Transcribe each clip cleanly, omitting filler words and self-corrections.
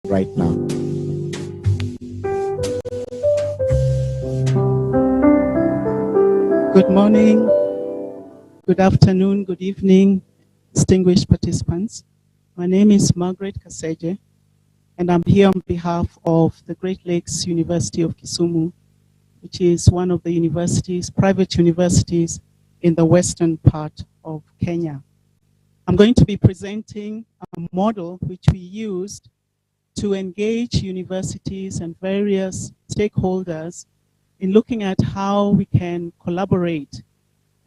right now. Good morning, good afternoon, good evening, distinguished participants. My name is Margaret Kaseje, and I'm here on behalf of the Great Lakes University of Kisumu, which is one of the universities, private universities in the western part of Kenya. I'm going to be presenting a model which we used to engage universities and various stakeholders in looking at how we can collaborate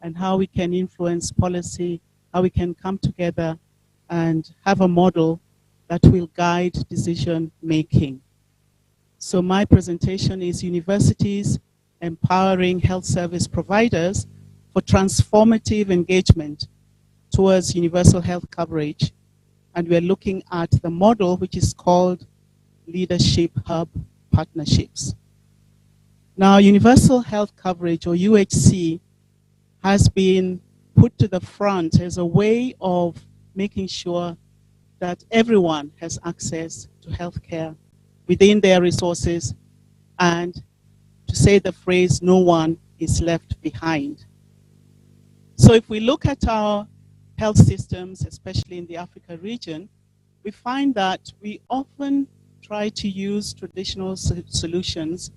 and how we can influence policy, how we can come together and have a model that will guide decision making. So my presentation is Universities Empowering Health Service Providers for Transformative Engagement towards Universal Health Coverage. And we're looking at the model which is called Leadership Hub Partnerships. Now, Universal Health Coverage, or UHC, has been put to the front as a way of making sure that everyone has access to healthcare within their resources, and to say the phrase, no one is left behind. So if we look at our health systems, especially in the Africa region, we find that we often try to use traditional solutions,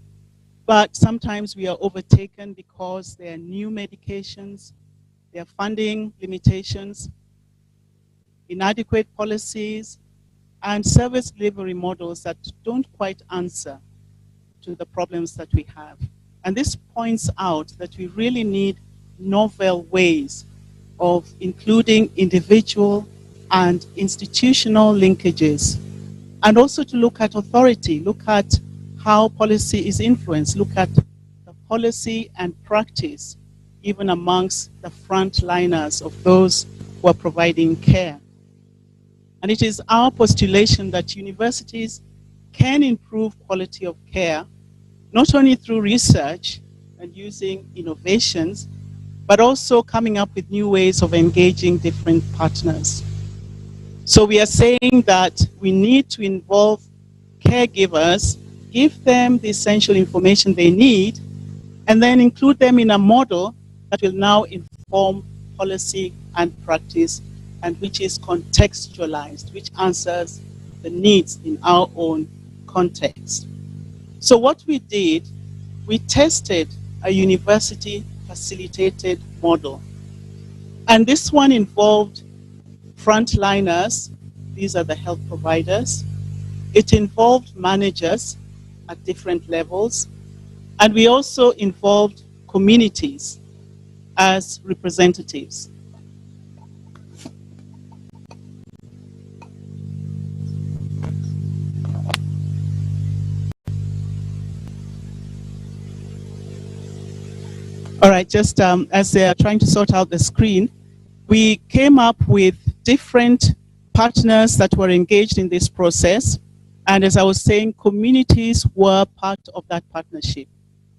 but sometimes we are overtaken because there are new medications, there are funding limitations, inadequate policies, and service delivery models that don't quite answer to the problems that we have. And this points out that we really need novel ways of including individual and institutional linkages, and also to look at authority, look at how policy is influenced, look at the policy and practice, even amongst the frontliners of those who are providing care. And it is our postulation that universities can improve quality of care, not only through research and using innovations, but also coming up with new ways of engaging different partners. So we are saying that we need to involve caregivers, give them the essential information they need, and then include them in a model that will now inform policy and practice, and which is contextualized, which answers the needs in our own context. So what we did, we tested a university-facilitated model. And this one involved frontliners, these are the health providers. It involved managers at different levels. And we also involved communities as representatives. All right, just as they are trying to sort out the screen, we came up with different partners that were engaged in this process. And as I was saying, communities were part of that partnership,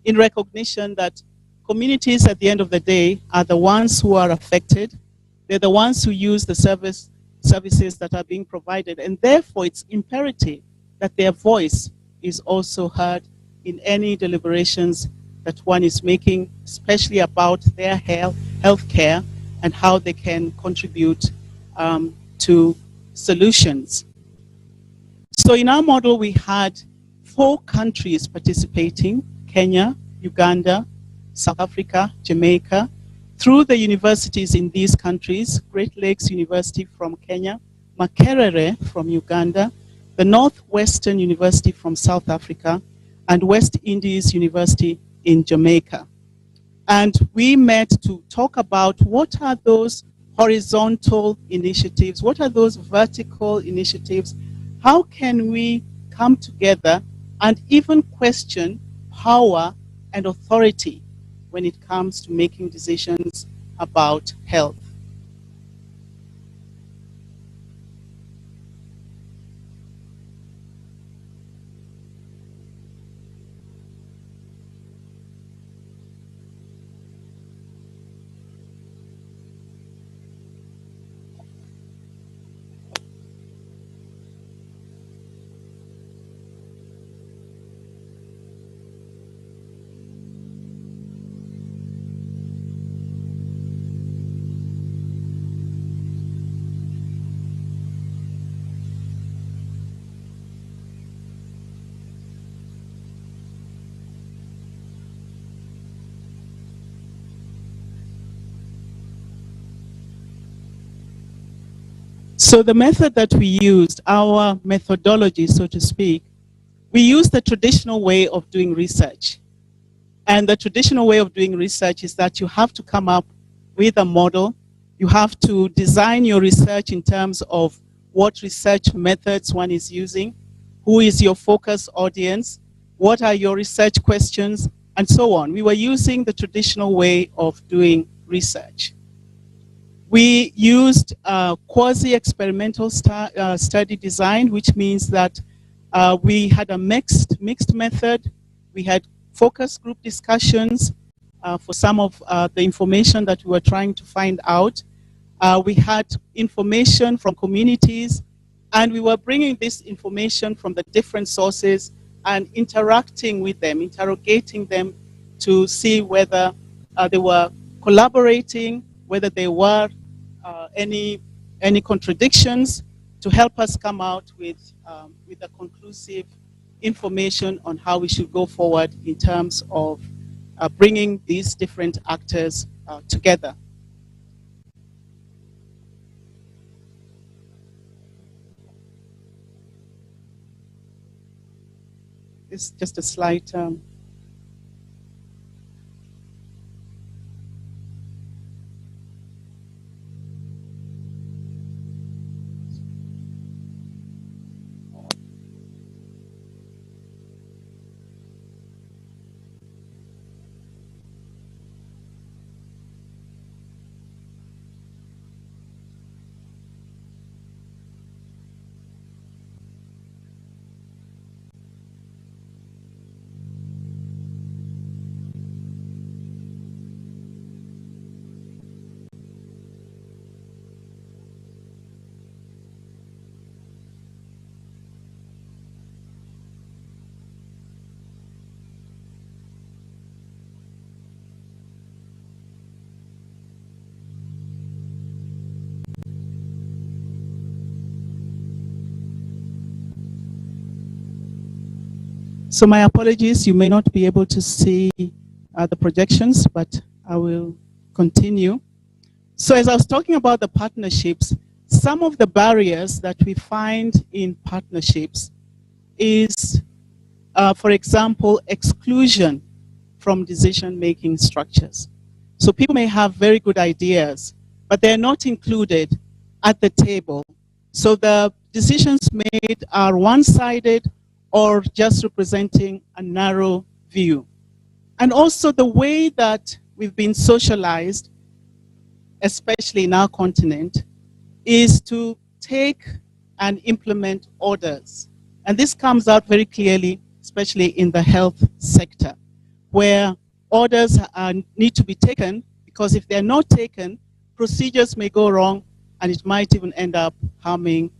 in recognition that communities at the end of the day are the ones who are affected. They're the ones who use the services that are being provided. And therefore, it's imperative that their voice is also heard in any deliberations that one is making, especially about their health care and how they can contribute to solutions. So in our model, we had 4 countries participating: Kenya, Uganda, South Africa, Jamaica, through the universities in these countries: Great Lakes University from Kenya, Makerere from Uganda, the Northwestern University from South Africa, and West Indies University in Jamaica. And we met to talk about what are those horizontal initiatives, what are those vertical initiatives, how can we come together and even question power and authority when it comes to making decisions about health. So the method that we used, our methodology, so to speak, we used the traditional way of doing research. And the traditional way of doing research is that you have to come up with a model. You have to design your research in terms of what research methods one is using, who is your focus audience, what are your research questions, and so on. We were using the traditional way of doing research. We used quasi-experimental study design, which means that we had a mixed method. We had focus group discussions for some of the information that we were trying to find out. We had information from communities, and we were bringing this information from the different sources and interacting with them, interrogating them to see whether they were collaborating, whether there were any contradictions, to help us come out with a conclusive information on how we should go forward in terms of bringing these different actors together. It's just a slight So my apologies, you may not be able to see the projections, but I will continue. So as I was talking about the partnerships, some of the barriers that we find in partnerships is, for example, exclusion from decision-making structures. So people may have very good ideas, but they're not included at the table. So the decisions made are one-sided or just representing a narrow view. And also the way that we've been socialized, especially in our continent, is to take and implement orders. And this comes out very clearly, especially in the health sector, where orders need to be taken, because if they're not taken, procedures may go wrong, and it might even end up harming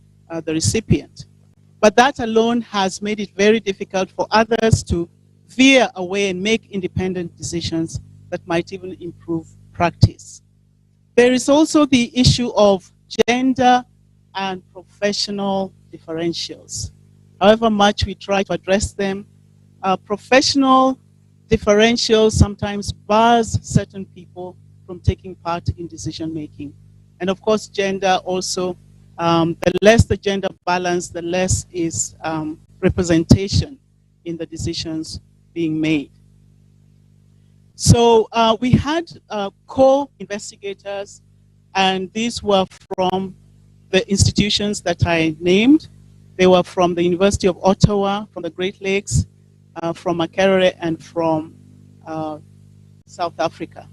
the recipient. But that alone has made it very difficult for others to veer away and make independent decisions that might even improve practice. There is also the issue of gender and professional differentials. However much we try to address them, professional differentials sometimes bars certain people from taking part in decision making. And of course, gender also, the less the gender balance, the less is representation in the decisions being made. So we had co-investigators, and these were from the institutions that I named. They were from the University of Ottawa, from the Great Lakes, from Aheri, and from South Africa.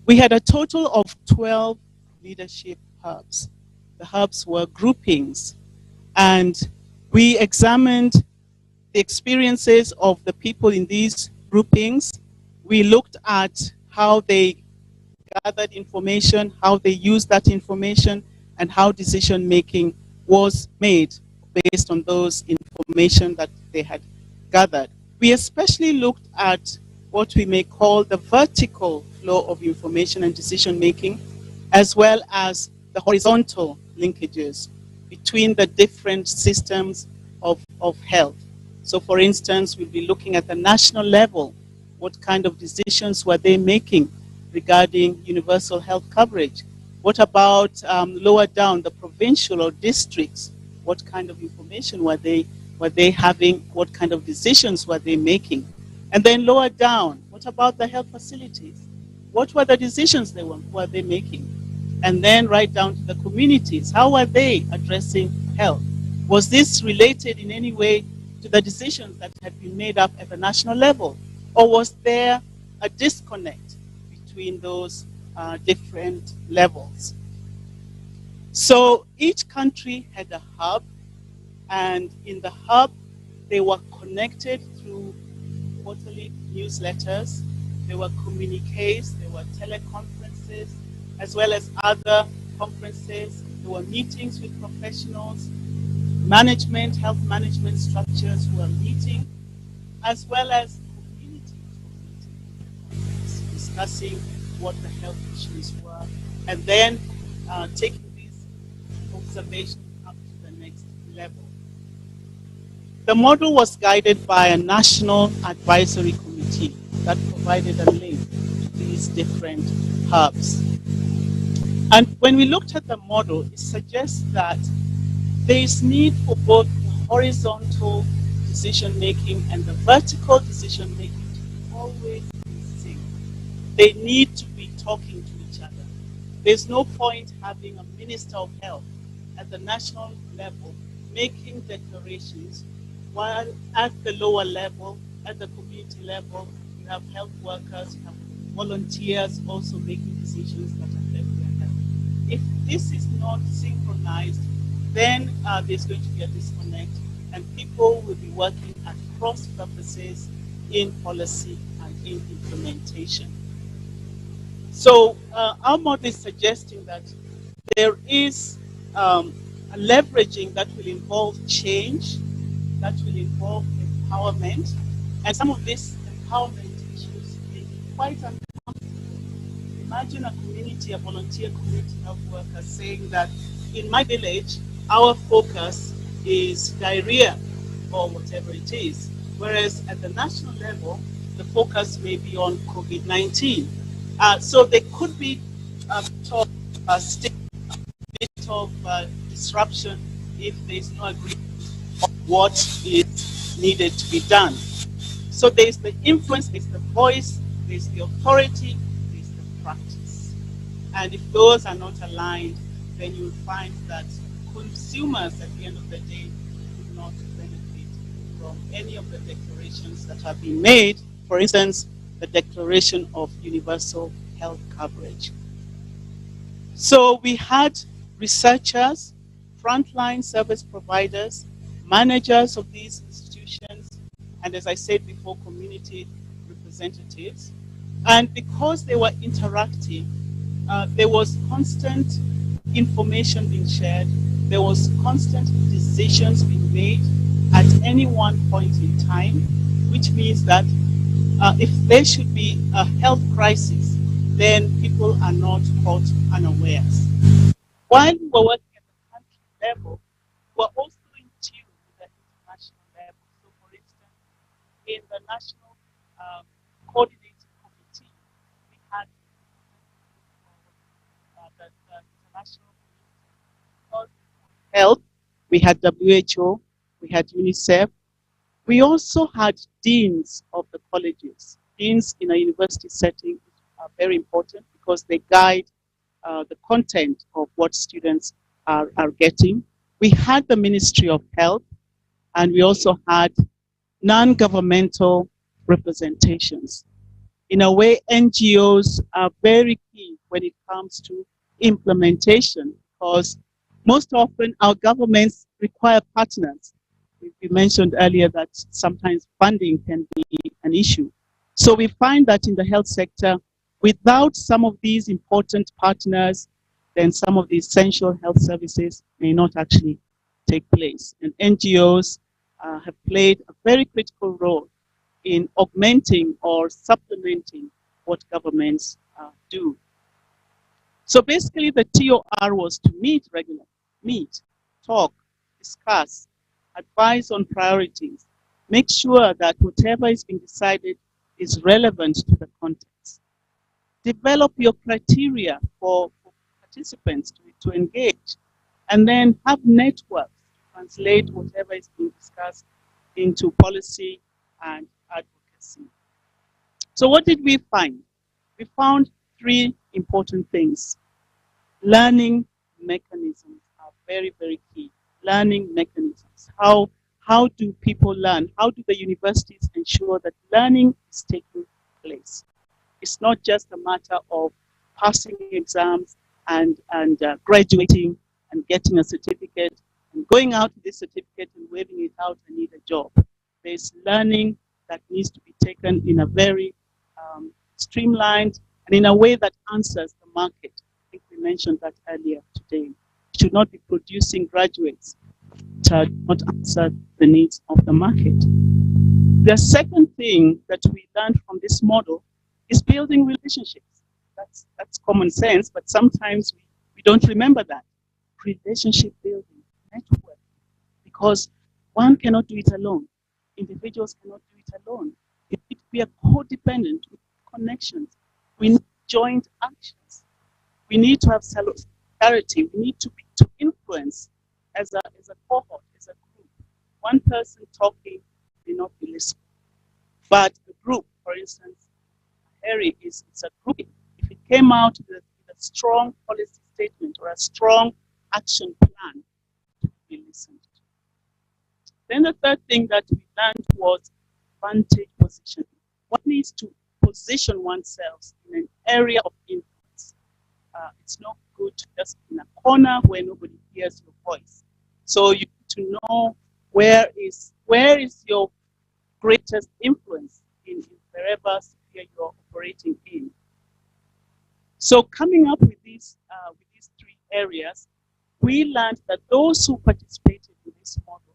We had a total of 12 leadership hubs. The hubs were groupings, and we examined the experiences of the people in these groupings. We looked at how they gathered information, how they used that information, and how decision making was made based on those information that they had gathered. We especially looked at what we may call the vertical flow of information and decision making, as well as the horizontal linkages between the different systems of health. So for instance, we'll be looking at the national level. What kind of decisions were they making regarding universal health coverage? What about lower down, the provincial or districts? What kind of information were they having? What kind of decisions were they making? And then lower down, what about the health facilities? What were the decisions were they making? And then right down to the communities, how were they addressing health? Was this related in any way to the decisions that had been made up at the national level? Or was there a disconnect between those different levels? So each country had a hub, and in the hub, they were connected through quarterly newsletters, there were communiques, there were teleconferences, as well as other conferences. There were meetings with professionals, management, health management structures who were meeting, as well as communities were meeting, discussing what the health issues were, and then taking these observations up to the next level. The model was guided by a national advisory committee that provided a link to these different hubs. And when we looked at the model, it suggests that there is need for both the horizontal decision making and the vertical decision making to always be sync. They need to be talking to each other. There's no point having a minister of health at the national level making declarations, while at the lower level, at the community level, you have health workers, you have volunteers also making decisions that affect their health. If this is not synchronized, then there's going to be a disconnect, and people will be working at cross purposes in policy and in implementation. So our model is suggesting that there is a leveraging that will involve change, that will involve empowerment, and some of these empowerment issues may be quite uncomfortable. Imagine a community, a volunteer community health worker saying that in my village, our focus is diarrhea or whatever it is, whereas at the national level, the focus may be on COVID-19. So there could be a bit of disruption if there's no agreement on what is needed to be done. So there's the influence, there's the voice, there's the authority, there's the practice. And if those are not aligned, then you'll find that consumers at the end of the day would not benefit from any of the declarations that have been made. For instance, the Declaration of Universal Health Coverage. So we had researchers, frontline service providers, managers of these institutions, and as I said before, community representatives. And because they were interactive, there was constant information being shared, there was constant decisions being made at any one point in time, which means that if there should be a health crisis, then people are not caught unawares. While we were working at the country level, we were also in tune with the international level. So for instance, in the National Coordinating Committee, we had the International Health, we had WHO, we had UNICEF. We also had deans of the colleges. Deans in a university setting are very important because they guide the content of what students are getting. We had the Ministry of Health, and we also had non-governmental representations. In a way, NGOs are very key when it comes to implementation, because most often our governments require partners. We mentioned earlier that sometimes funding can be an issue. So we find that in the health sector, without some of these important partners, then some of the essential health services may not actually take place. And NGOs have played a very critical role in augmenting or supplementing what governments do. So basically the TOR was to meet regularly, talk, discuss, advise on priorities, make sure that whatever is being decided is relevant to the context. Develop your criteria for participants to engage, and then have networks to translate whatever is being discussed into policy and advocacy. So what did we find? We found three important things. Learning mechanisms are very, very key. Learning mechanisms. How do people learn? How do the universities ensure that learning is taking place? It's not just a matter of passing exams and graduating and getting a certificate and going out with this certificate and waving it out and need a job. There's learning that needs to be taken in a very streamlined and in a way that answers the market. I think we mentioned that earlier today. We should not be producing graduates that not answer the needs of the market. The second thing that we learned from this model is building relationships. That's common sense, but sometimes we don't remember that. Relationship building, network, because one cannot do it alone. Individuals cannot do it alone. We are codependent with connections. We need joint actions. We need to have solidarity. We need to influence as a cohort, as a group. One person talking may not be listening. But a group, for instance, Aheri is a group. If it came out with a strong policy statement or a strong action plan, it would be listened to. Then the third thing that we learned was vantage positioning. One needs to position oneself in an area of influence. It's not good to just be in a corner where nobody hears your voice. So you need to know where is your greatest influence in wherever sphere you're operating in. So coming up with these three areas, we learned that those who participated in this model,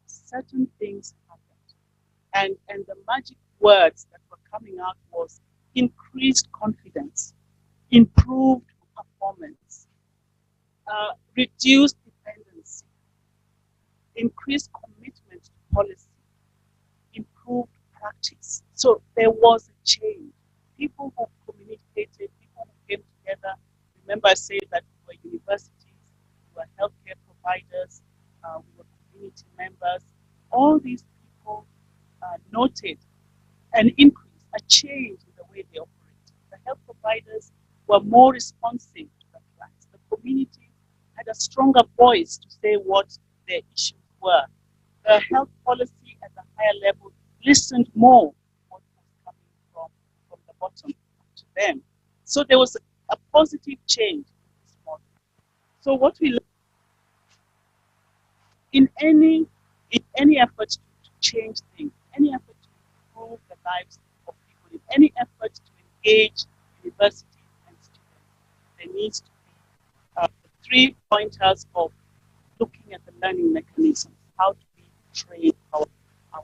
certain things happened. And the magic words that were coming out was increased confidence, improved performance, reduced dependency, increased commitment to policy, improved practice. So there was a change. People who communicated, people who came together. Remember I said that we were universities, we were healthcare providers, we were community members. All these people noted an increase, a change in the way they operate. The health providers were more responsive to the clients. The community had a stronger voice to say what their issues were. The health policy at the higher level listened more to what was coming from the bottom to them. So there was a positive change in this model. So what we learned in any effort to change things, any effort to improve the lives of people, in any effort to engage universities and students, there needs to be the 3 pointers of looking at the learning mechanisms. How do we train our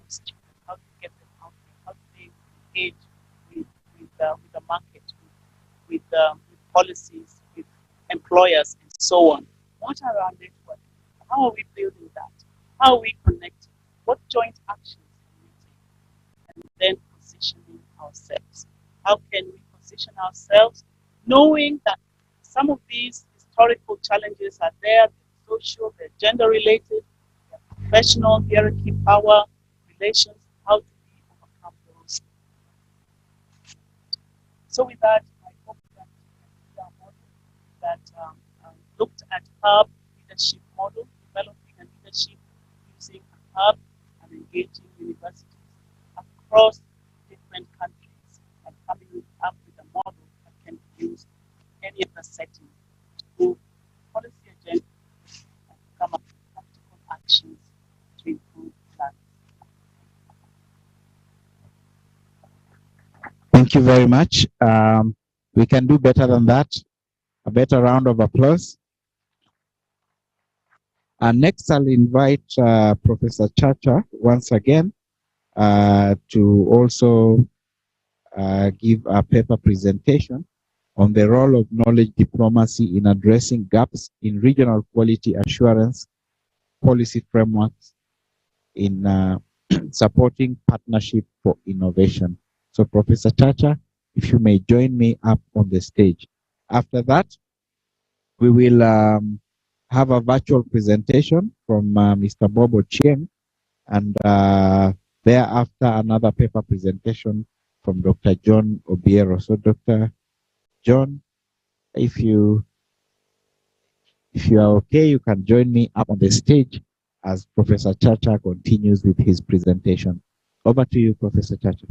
students? How do we get them out there? How do they engage with the market, with policies, with employers, and so on? What are our networks? How are we building that? How are we connecting? What joint actions can we take? And then positioning ourselves. How can we position ourselves knowing that some of these historical challenges are there, they're social, they're gender related, they're professional, hierarchy, power, relations. How do we overcome those? So with that, I hope that our model that looked at hub leadership model, developing a leadership using a hub and engaging universities across different countries and coming up with a model that can be used in any other setting to move policy agenda and come up with practical actions to improve life. Thank you very much. We can do better than that. A better round of applause. Next, I'll invite Professor Chacha once again to also give a paper presentation on the role of knowledge diplomacy in addressing gaps in regional quality assurance policy frameworks in supporting partnership for innovation. So Professor Chacha, if you may join me up on the stage. After that, we will have a virtual presentation from Mr. Bobo Chieng, and thereafter another paper presentation from Dr. John Obiero. So Dr. John, if you are okay, you can join me up on the stage as Professor Chacha continues with his presentation. Over to you, Professor Chacha.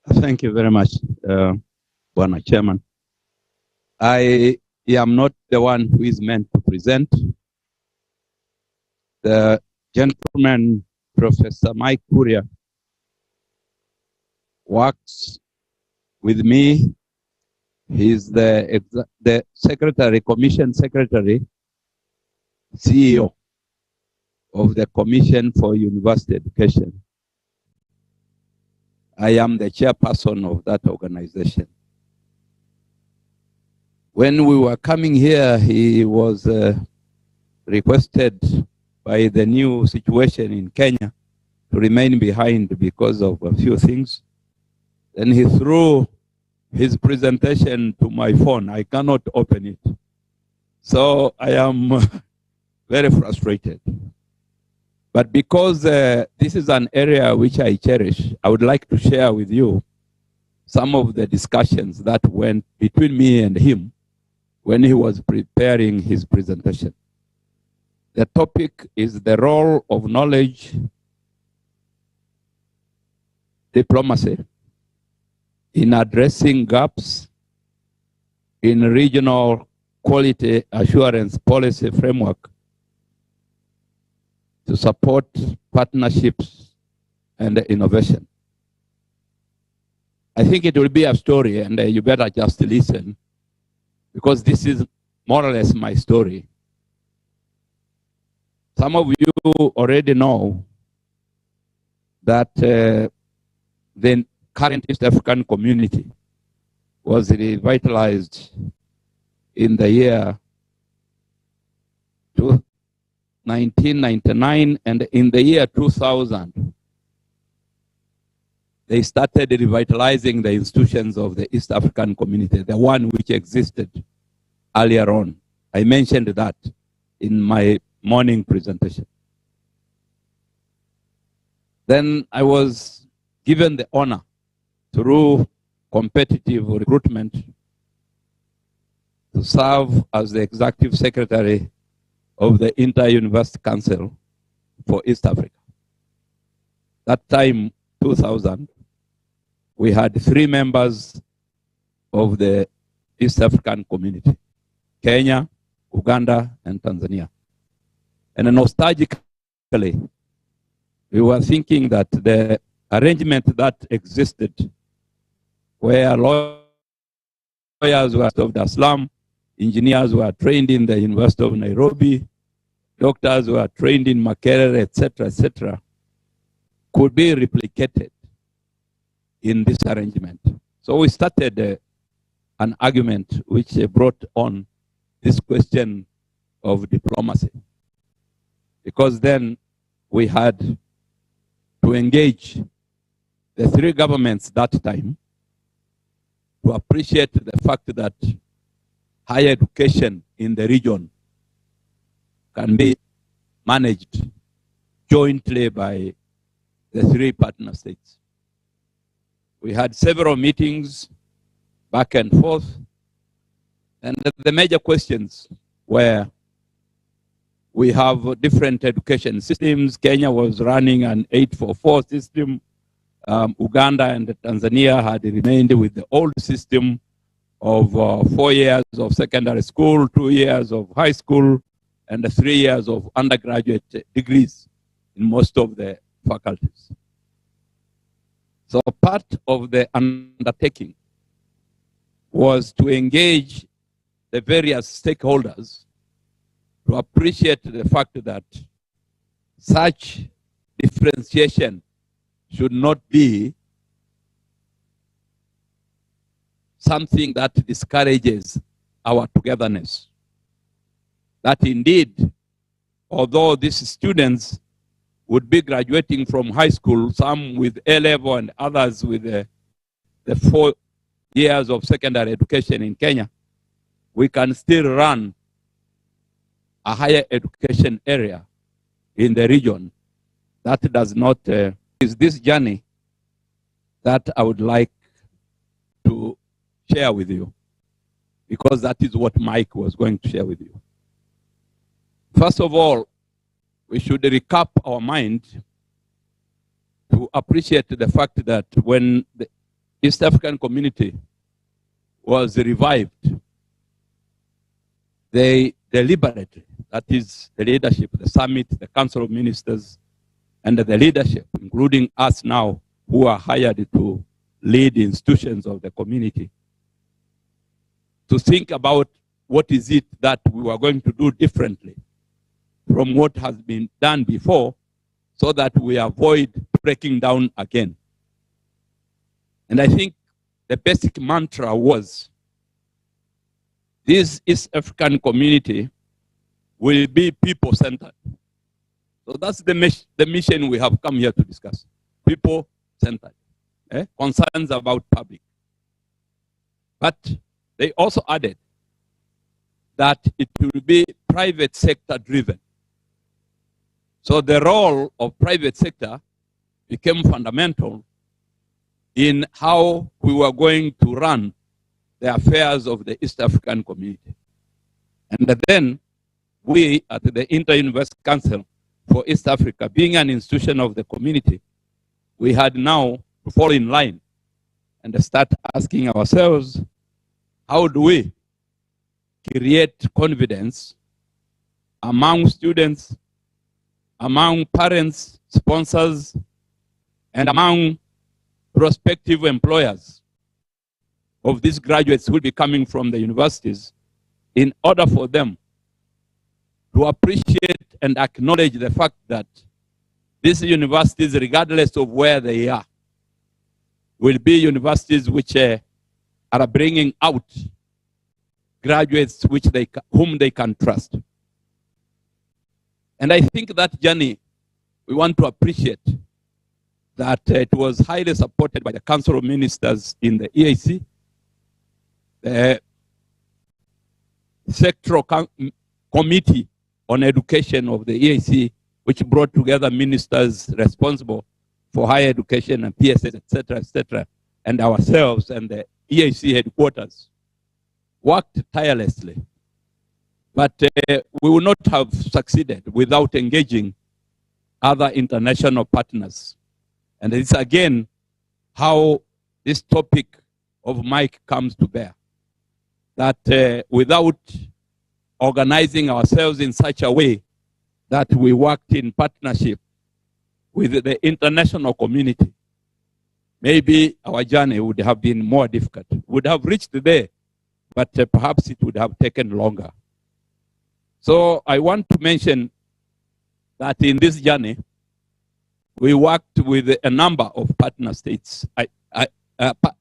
Thank you very much, Bwana Chairman. I am not the one who is meant to present. The gentleman, Professor Mike Kuria, works with me. He's the secretary, commission secretary, CEO of the Commission for University Education. I am the chairperson of that organization. When we were coming here, he was requested by the new situation in Kenya to remain behind because of a few things. Then he threw his presentation to my phone. I cannot open it. So I am very frustrated. But because this is an area which I cherish, I would like to share with you some of the discussions that went between me and him when he was preparing his presentation. The topic is the role of knowledge diplomacy in addressing gaps in regional quality assurance policy framework to support partnerships and innovation. I think it will be a story, and you better just listen, because this is more or less my story. Some of you already know that the current East African community was revitalized in the year 1999, and in the year 2000, they started revitalizing the institutions of the East African community, the one which existed earlier on. I mentioned that in my morning presentation. Then I was given the honor through competitive recruitment to serve as the executive secretary of the Inter-University Council for East Africa. That time, 2000, we had 3 members of the East African community: Kenya, Uganda, and Tanzania. And nostalgically, we were thinking that the arrangement that existed, where lawyers were of Dar es Salaam, engineers were trained in the University of Nairobi, doctors were trained in Makerere, etc., could be replicated in this arrangement. So we started an argument which brought on this question of diplomacy. Because then we had to engage the 3 governments that time to appreciate the fact that higher education in the region can be managed jointly by the 3 partner states. We had several meetings back and forth, and the major questions were, we have different education systems. Kenya was running an 844 system. Uganda and Tanzania had remained with the old system of 4 years of secondary school, 2 years of high school, and 3 years of undergraduate degrees in most of the faculties. So part of the undertaking was to engage the various stakeholders to appreciate the fact that such differentiation should not be something that discourages our togetherness. That indeed, although these students would be graduating from high school, some with A-level and others with the 4 years of secondary education in Kenya, we can still run a higher education area in the region. That does not, is this journey that I would like to share with you, because that is what Mike was going to share with you. First of all, we should recap our mind to appreciate the fact that when the East African community was revived, they deliberately, that is the leadership, the summit, the council of ministers, and the leadership, including us now, who are hired to lead institutions of the community, to think about what is it that we were going to do differently from what has been done before, so that we avoid breaking down again. And I think the basic mantra was, this East African community will be people-centered. So that's the mission we have come here to discuss. People-centered. Concerns about public. But they also added that it will be private sector driven. So the role of private sector became fundamental in how we were going to run the affairs of the East African community. And then we at the Inter-University Council for East Africa, being an institution of the community, we had now to fall in line and start asking ourselves, how do we create confidence among students, among parents, sponsors, and among prospective employers of these graduates who will be coming from the universities, in order for them to appreciate and acknowledge the fact that these universities, regardless of where they are, will be universities which are bringing out graduates whom they can trust. And I think that journey, we want to appreciate that it was highly supported by the Council of Ministers in the EAC, the Sectoral Committee on Education of the EAC, which brought together ministers responsible for higher education and PSS, etc., and ourselves and the EAC headquarters worked tirelessly. But we would not have succeeded without engaging other international partners. And it's again how this topic of Mike comes to bear. That without organizing ourselves in such a way that we worked in partnership with the international community, maybe our journey would have been more difficult. We would have reached there, but perhaps it would have taken longer. So I want to mention that in this journey, we worked with a number of partner states,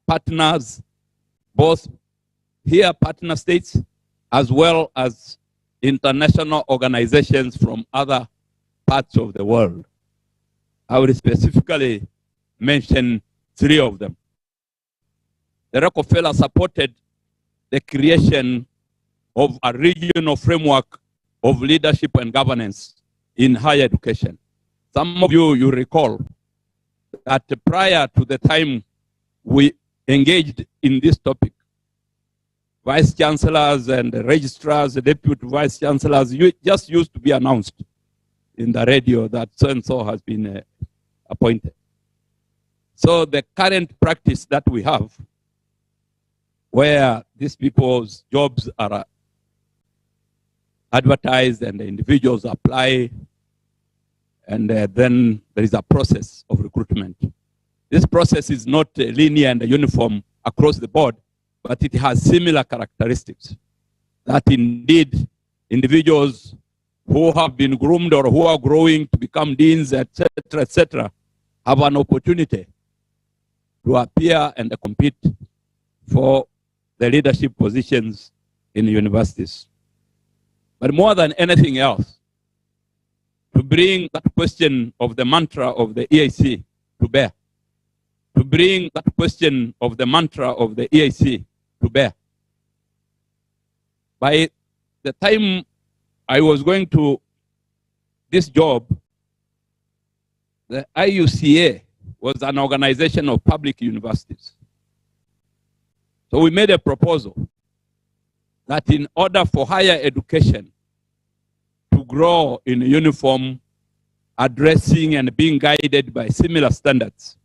partners, both here partner states, as well as international organizations from other parts of the world. I will specifically mention 3 of them. The Rockefeller supported the creation of a regional framework of leadership and governance in higher education. Some of you recall that prior to the time we engaged in this topic, vice chancellors and registrars, deputy vice chancellors, just used to be announced in the radio that so-and-so has been appointed. So the current practice that we have, where these people's jobs are advertised and the individuals apply, and then there is a process of recruitment. This process is not linear and uniform across the board, but it has similar characteristics. That indeed, individuals who have been groomed or who are growing to become deans, etc., have an opportunity to appear and compete for the leadership positions in universities. But more than anything else, to bring that question of the mantra of the EAC to bear, to bring that question of the mantra of the EAC to bear. By the time I was going to this job, the IUCA was an organization of public universities. So we made a proposal that in order for higher education to grow in uniform, addressing and being guided by similar standards,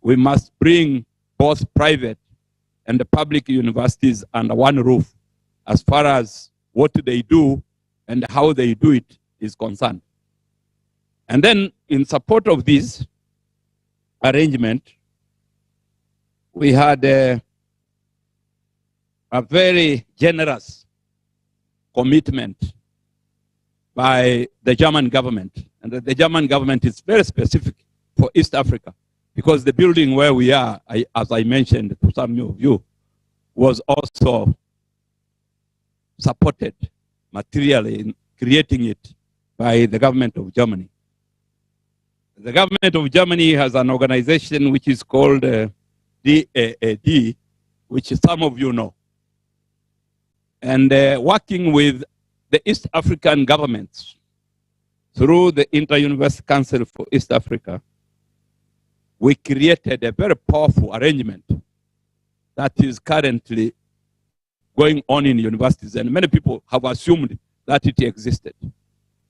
we must bring both private and the public universities under one roof as far as what they do and how they do it is concerned. And then in support of this arrangement, we had a very generous commitment by the German government. And the German government is very specific for East Africa, because the building where we are, as I mentioned to some of you, was also supported materially in creating it by the government of Germany. The government of Germany has an organization which is called DAAD, which some of you know. And working with the East African governments through the Inter-University Council for East Africa, we created a very powerful arrangement that is currently going on in universities, and many people have assumed that it existed.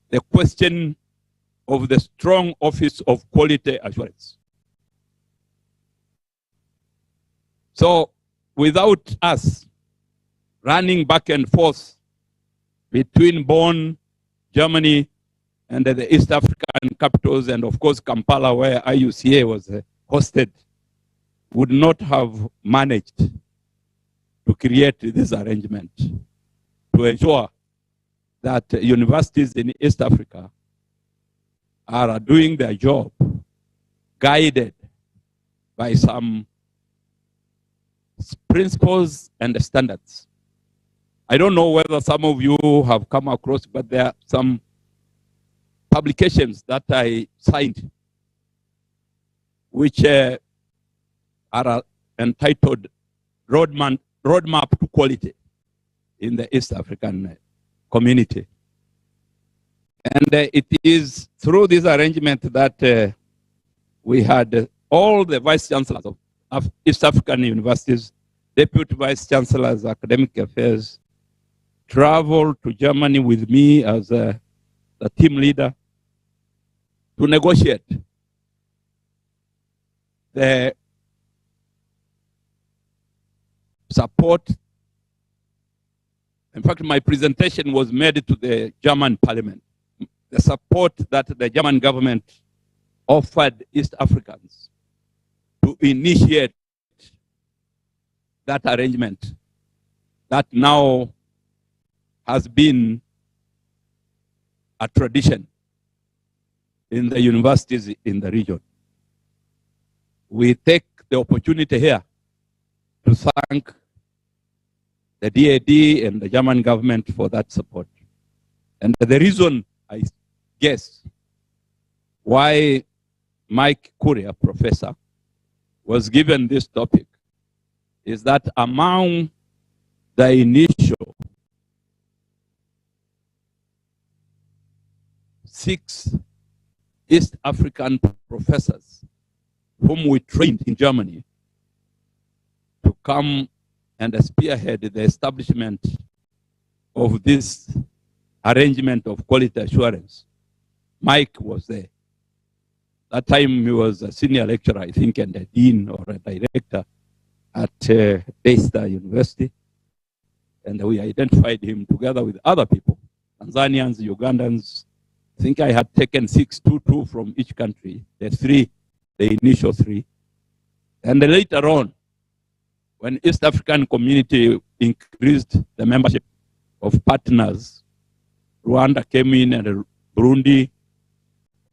The question of the strong office of quality assurance. So without us running back and forth between Bonn, Germany, and the East African capitals, and of course Kampala, where IUCA was hosted, would not have managed to create this arrangement to ensure that universities in East Africa are doing their job, guided by some principles and standards. I don't know whether some of you have come across, but there are some publications that I signed, which are entitled Roadmap to Quality in the East African community. And it is through this arrangement that we had all the vice chancellors of East African universities, deputy vice chancellors, academic affairs, travel to Germany with me as the team leader to negotiate the support. In fact, my presentation was made to the German parliament. The support that the German government offered East Africans to initiate that arrangement that now has been a tradition in the universities in the region. We take the opportunity here to thank the DAD and the German government for that support. And the reason, I guess, why Mike Courier, professor, was given this topic is that among the initial 6 East African professors whom we trained in Germany to come and spearhead the establishment of this arrangement of quality assurance, Mike was there. That time he was a senior lecturer, I think, and a dean or a director at Daystar University. And we identified him together with other people, Tanzanians, Ugandans. I think I had taken 622 from each country, the initial 3. And later on, when East African community increased the membership of partners, Rwanda came in, and Burundi,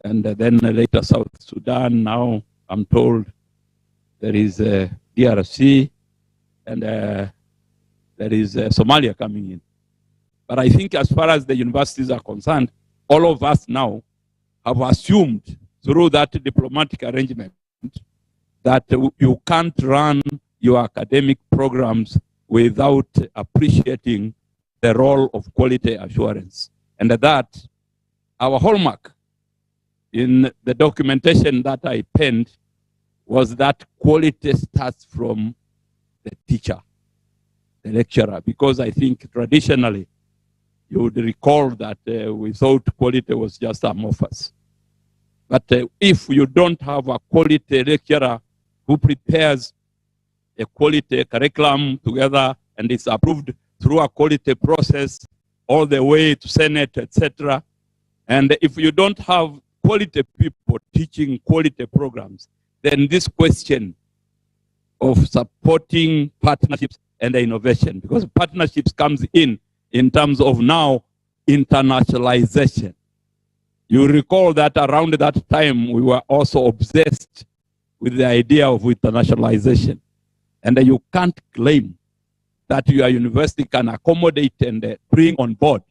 and then later South Sudan. Now I'm told there is DRC, and there is Somalia coming in. But I think as far as the universities are concerned, all of us now have assumed through that diplomatic arrangement that you can't run your academic programs without appreciating the role of quality assurance. And that, our hallmark in the documentation that I penned was that quality starts from the teacher, the lecturer, because I think traditionally you would recall that we thought quality was just amorphous. But if you don't have a quality lecturer who prepares a quality curriculum together and it's approved through a quality process all the way to Senate, etc., and if you don't have quality people teaching quality programs, then this question of supporting partnerships and innovation, because partnerships comes in terms of now internationalization. You recall that around that time we were also obsessed with the idea of internationalization. And you can't claim that your university can accommodate and bring on board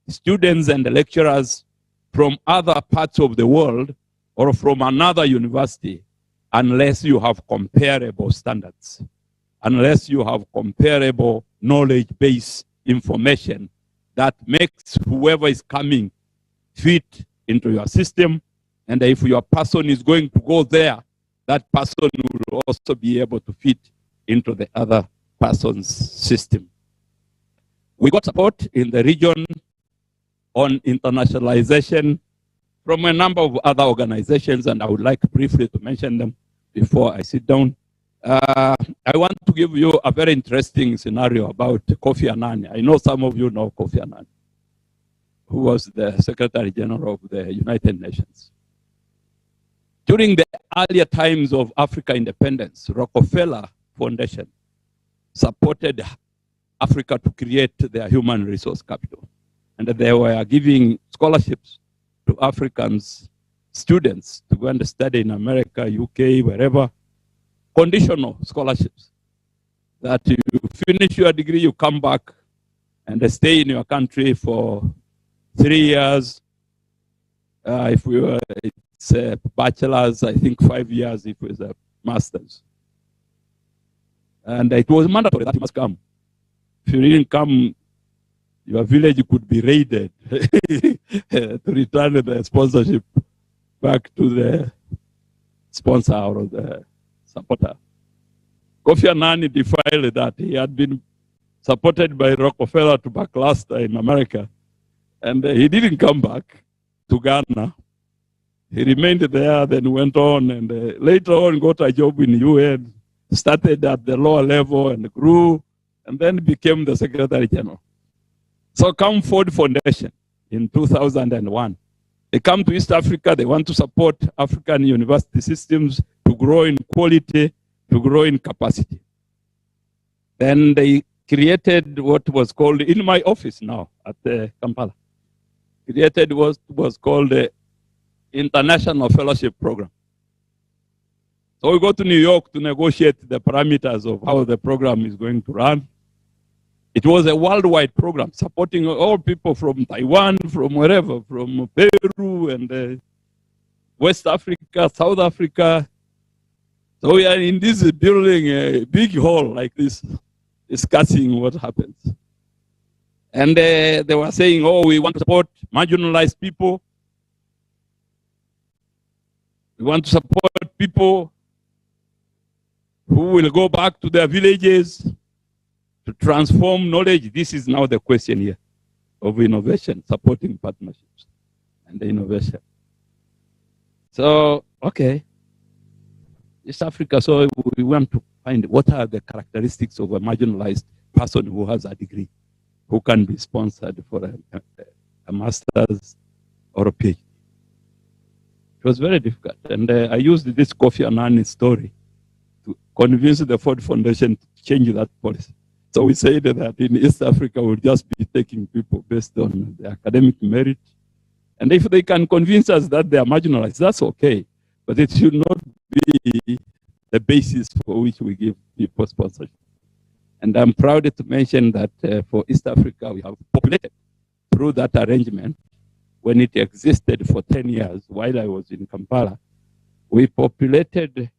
students and lecturers from other parts of the world or from another university unless you have comparable standards, unless you have comparable knowledge-based information that makes whoever is coming fit into your system. And if your person is going to go there, that person will also be able to fit into the other person's system. We got support in the region on internationalization from a number of other organizations, and I would like briefly to mention them before I sit down. I want to give you a very interesting scenario about Kofi Annan. I know some of you know Kofi Annan, who was the Secretary General of the United Nations. During the earlier times of Africa independence, Rockefeller Foundation supported Africa to create their human resource capital. And they were giving scholarships to Africans, students, to go and study in America, UK, wherever, conditional scholarships. That you finish your degree, you come back and stay in your country for 3 years. If it's a bachelor's, I think 5 years if it's a master's. And it was mandatory that you must come. If you didn't come, your village could be raided to return the sponsorship back to the sponsor or the supporter. Kofi Annan defied that. He had been supported by Rockefeller to back last in America. And he didn't come back to Ghana. He remained there, then went on, and later on got a job in the UN, started at the lower level and grew, and then became the Secretary General. So come Ford Foundation in 2001. They come to East Africa, they want to support African university systems to grow in quality, to grow in capacity. Then they created what was called, in my office now at Kampala, created what was called the International Fellowship Program. So we go to New York to negotiate the parameters of how the program is going to run. It was a worldwide program supporting all people from Taiwan, from wherever, from Peru and West Africa, South Africa. So we are in this building, a big hall like this, discussing what happens. And they were saying, oh, we want to support marginalized people. We want to support people who will go back to their villages to transform knowledge. This is now the question here of innovation, supporting partnerships and the innovation. So, okay, East Africa, so we want to find what are the characteristics of a marginalized person who has a degree, who can be sponsored for a master's or a PhD. It was very difficult. And I used this Kofi Annan story to convince the Ford Foundation to change that policy. So we said that in East Africa, we'll just be taking people based on their academic merit. And if they can convince us that they are marginalized, that's okay. But it should not be the basis for which we give people sponsorship. And I'm proud to mention that for East Africa, we have populated through that arrangement. When it existed for 10 years, while I was in Kampala, we populated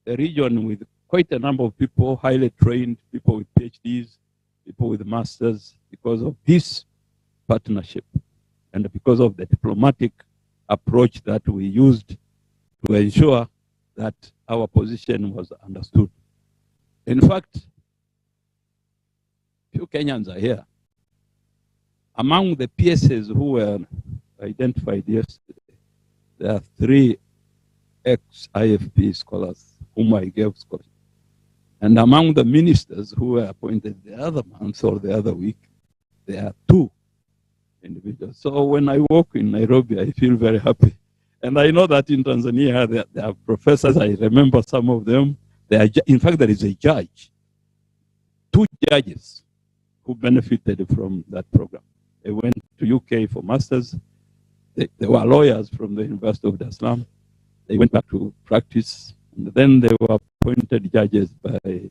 the region with quite a number of people, highly trained people with PhDs, people with masters, because of this partnership and because of the diplomatic approach that we used to ensure that our position was understood. In fact, few Kenyans are here. Among the PSs who were identified yesterday, there are 3 ex-IFP scholars whom I gave scholarship. And among the ministers who were appointed the other month or the other week, there are 2 individuals. So when I walk in Nairobi, I feel very happy. And I know that in Tanzania, there are professors, I remember some of them. In fact, there is a judge, 2 judges who benefited from that program. They went to UK for masters. They were lawyers from the University of Dar es Salaam. They went back to practice, and then they were appointed judges by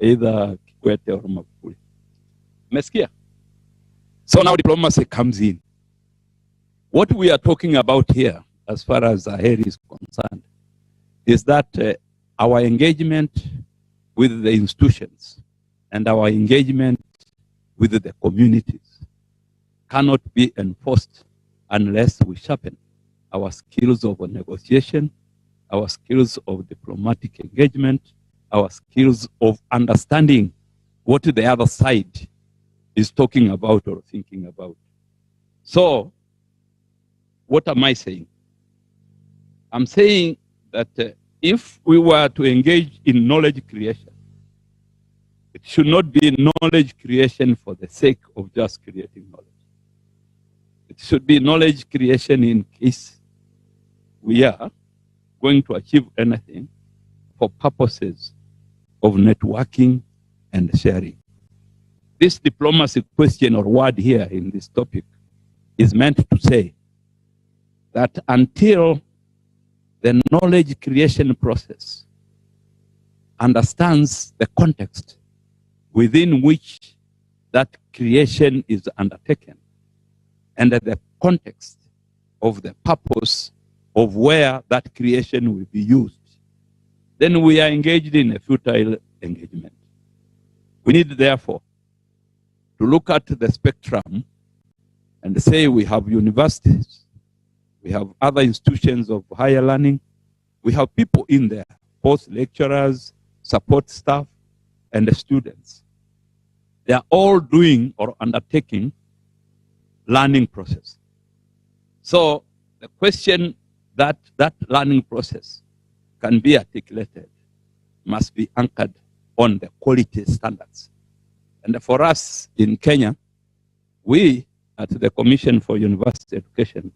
either Kikwete or Magufuli. Meskia. So now diplomacy comes in. What we are talking about here, as far as Aheri is concerned, is that our engagement with the institutions and our engagement with the communities cannot be enforced unless we sharpen our skills of negotiation, our skills of diplomatic engagement, our skills of understanding what the other side is talking about or thinking about. So, what am I saying? I'm saying that if we were to engage in knowledge creation, it should not be knowledge creation for the sake of just creating knowledge. It should be knowledge creation in case we are going to achieve anything for purposes of networking and sharing. This diplomacy question or word here in this topic is meant to say that until the knowledge creation process understands the context within which that creation is undertaken, and the context of the purpose of where that creation will be used, then we are engaged in a futile engagement. We need, therefore, to look at the spectrum and say we have universities, we have other institutions of higher learning, we have people in there, both lecturers, support staff, and the students. They are all doing or undertaking learning process. So the question that learning process can be articulated must be anchored on the quality standards. And for us in Kenya, we at the Commission for University Education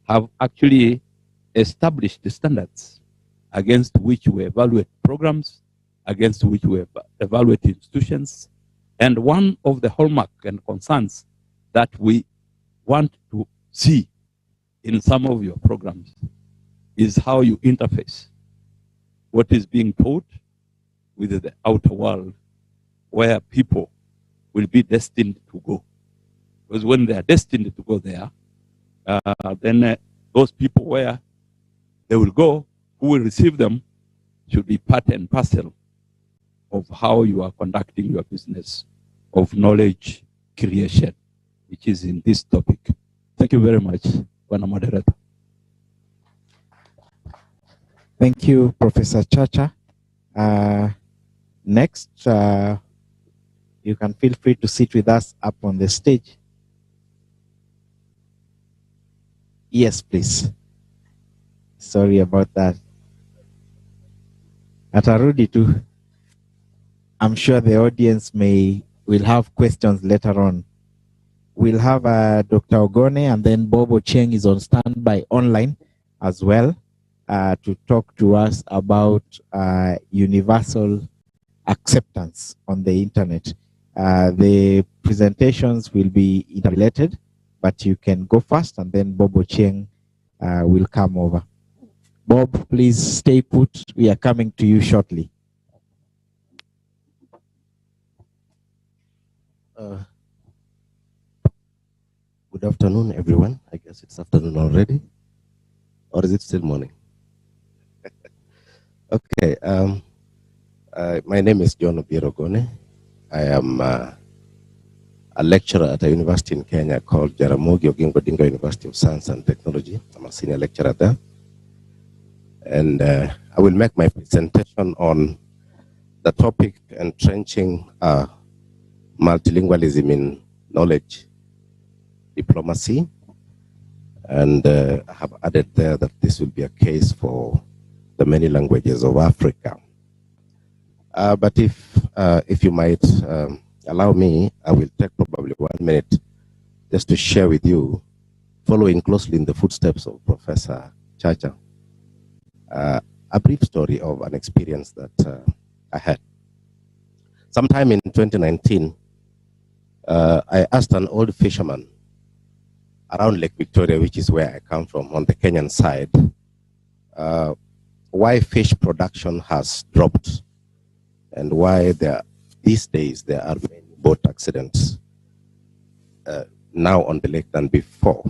have actually established the standards against which we evaluate programs, against which we evaluate institutions. And one of the hallmark and concerns that we want to see in some of your programs is how you interface what is being taught with the outer world where people will be destined to go. Because when they are destined to go there, then those people where they will go, who will receive them, should be part and parcel of how you are conducting your business of knowledge creation, which is in this topic. Thank you very much, Bwana Moderator. Thank you, Professor Chacha. Next, you can feel free to sit with us up on the stage. Yes, please. Sorry about that. Atarudi too. I'm sure the audience will have questions later on. We'll have Dr. Ogone, and then Bobo Cheng is on standby online as well to talk to us about universal acceptance on the internet. The presentations will be interrelated, but you can go first, and then Bobo Cheng will come over. Bob, please stay put. We are coming to you shortly. Good afternoon, everyone. I guess it's afternoon already. Or is it still morning? Okay. My name is John Obirogone. I am a lecturer at a university in Kenya called Jaramogi Oginga Odinga University of Science and Technology. I'm a senior lecturer there. And I will make my presentation on the topic entrenching multilingualism in knowledge diplomacy. And I have added there that this will be a case for the many languages of Africa. But if you might allow me, I will take probably 1 minute just to share with you, following closely in the footsteps of Professor Chacha, a brief story of an experience that I had. Sometime in 2019, I asked an old fisherman around Lake Victoria, which is where I come from, on the Kenyan side, why fish production has dropped and why these days there are many boat accidents now on the lake than before.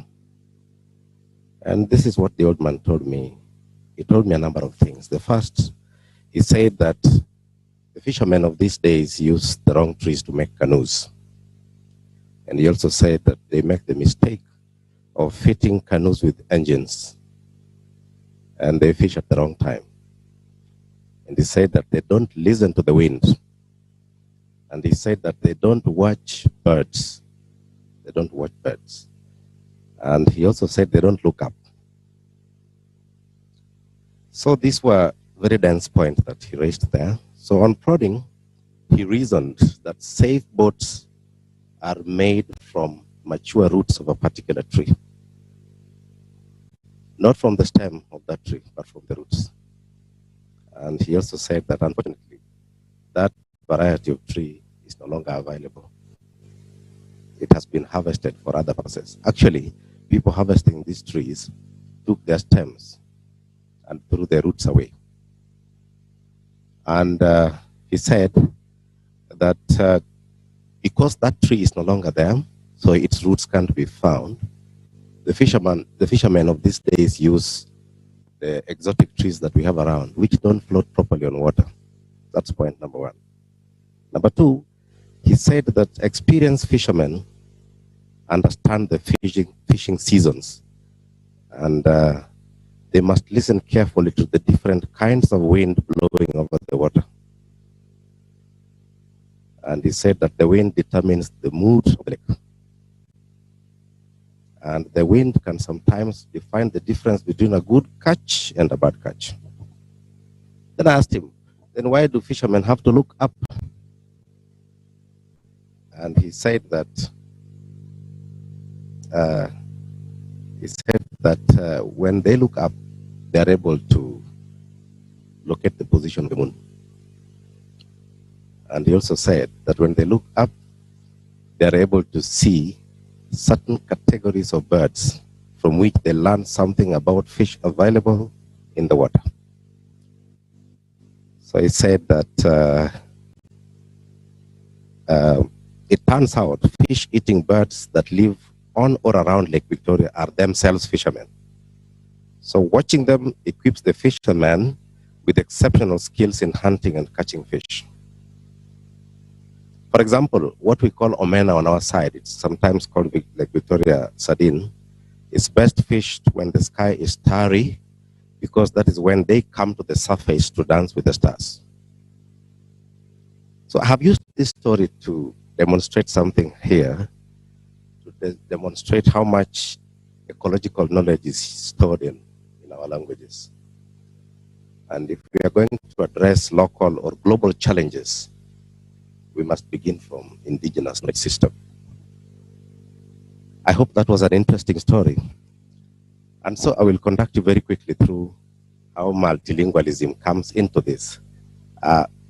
And this is what the old man told me. He told me a number of things. The first, he said that the fishermen of these days use the wrong trees to make canoes. And he also said that they make the mistake of fitting canoes with engines, and they fish at the wrong time. And he said that they don't listen to the wind. And he said that they don't watch birds. They don't watch birds. And he also said they don't look up. So these were very dense points that he raised there. So on prodding, he reasoned that safe boats are made from mature roots of a particular tree. Not from the stem of that tree, but from the roots. And he also said that, unfortunately, that variety of tree is no longer available. It has been harvested for other purposes. Actually, people harvesting these trees took their stems and threw their roots away. And he said that because that tree is no longer there, so its roots can't be found, the fishermen of these days use the exotic trees that we have around, which don't float properly on water. That's point number one. Number two, he said that experienced fishermen understand the fishing seasons, and they must listen carefully to the different kinds of wind blowing over the water. And he said that the wind determines the mood of the lake. And the wind can sometimes define the difference between a good catch and a bad catch. Then I asked him, then why do fishermen have to look up? And he said that when they look up, they're able to locate the position of the moon. And he also said that when they look up, they're able to see certain categories of birds from which they learn something about fish available in the water. So he said that it turns out fish-eating birds that live on or around Lake Victoria are themselves fishermen. So watching them equips the fisherman with exceptional skills in hunting and catching fish. For example, what we call omena on our side, it's sometimes called Lake Victoria sardine, is best fished when the sky is starry, because that is when they come to the surface to dance with the stars. So I have used this story to demonstrate something here, to demonstrate how much ecological knowledge is stored in our languages. And if we are going to address local or global challenges, we must begin from indigenous knowledge system. I hope that was an interesting story. And so I will conduct you very quickly through how multilingualism comes into this.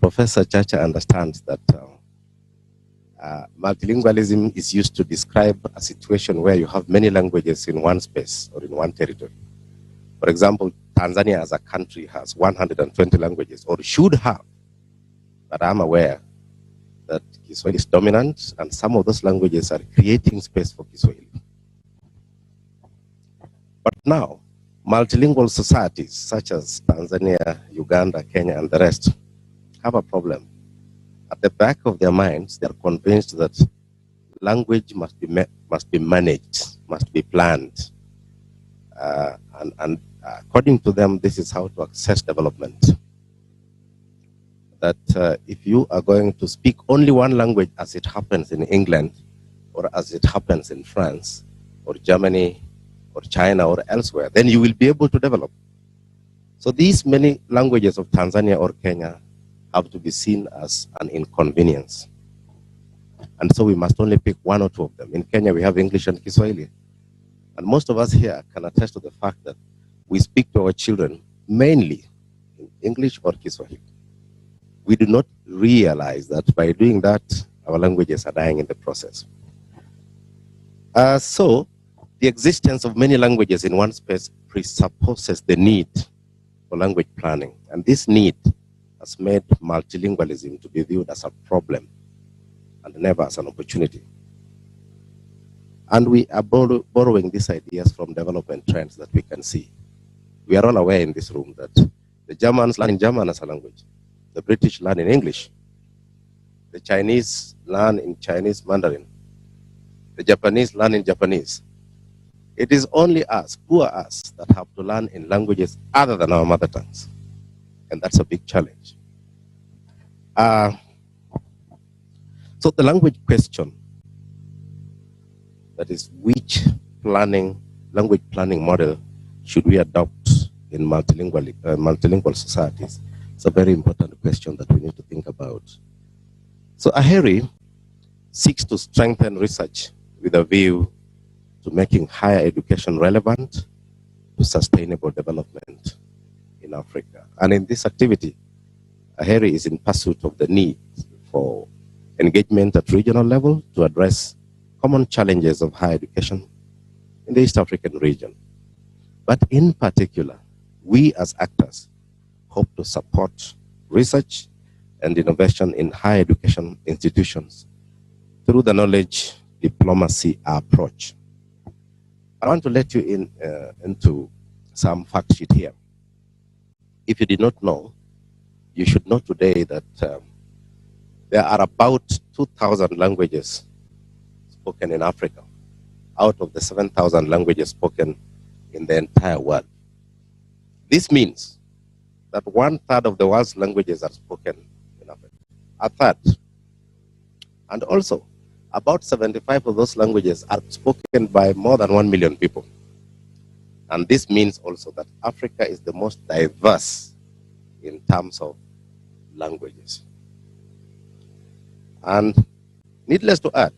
Professor Chacha understands that multilingualism is used to describe a situation where you have many languages in one space or in one territory. For example, Tanzania as a country has 120 languages, or should have, but I'm aware that Kiswahili is dominant, and some of those languages are creating space for Kiswahili. But now, multilingual societies such as Tanzania, Uganda, Kenya, and the rest have a problem. At the back of their minds, they are convinced that language must be managed, must be planned. And according to them, this is how to access development. That if you are going to speak only one language as it happens in England, or as it happens in France, or Germany, or China, or elsewhere, then you will be able to develop. So these many languages of Tanzania or Kenya have to be seen as an inconvenience. And so we must only pick one or two of them. In Kenya, we have English and Kiswahili. And most of us here can attest to the fact that we speak to our children mainly in English or Kiswahili. We do not realize that by doing that, our languages are dying in the process. So the existence of many languages in one space presupposes the need for language planning. And this need has made multilingualism to be viewed as a problem and never as an opportunity. And we are borrowing these ideas from development trends that we can see. We are all aware in this room that the Germans learn in German as a language. The British learn in English. The Chinese learn in Chinese Mandarin. The Japanese learn in Japanese. It is only us, poor us, that have to learn in languages other than our mother tongues. And that's a big challenge. So the language question, that is, which language planning model should we adopt in multilingual societies? It's a very important question that we need to think about. So Aheri seeks to strengthen research with a view to making higher education relevant to sustainable development in Africa. And in this activity, Aheri is in pursuit of the need for engagement at regional level to address common challenges of higher education in the East African region. But in particular, we as actors hope to support research and innovation in higher education institutions through the knowledge diplomacy approach. I want to let you into some fact sheet here. If you did not know, you should know today that there are about 2,000 languages spoken in Africa, out of the 7,000 languages spoken in the entire world. This means that 1/3 of the world's languages are spoken in Africa. A third. And also, about 75 of those languages are spoken by more than 1 million people. And this means also that Africa is the most diverse in terms of languages. And needless to add,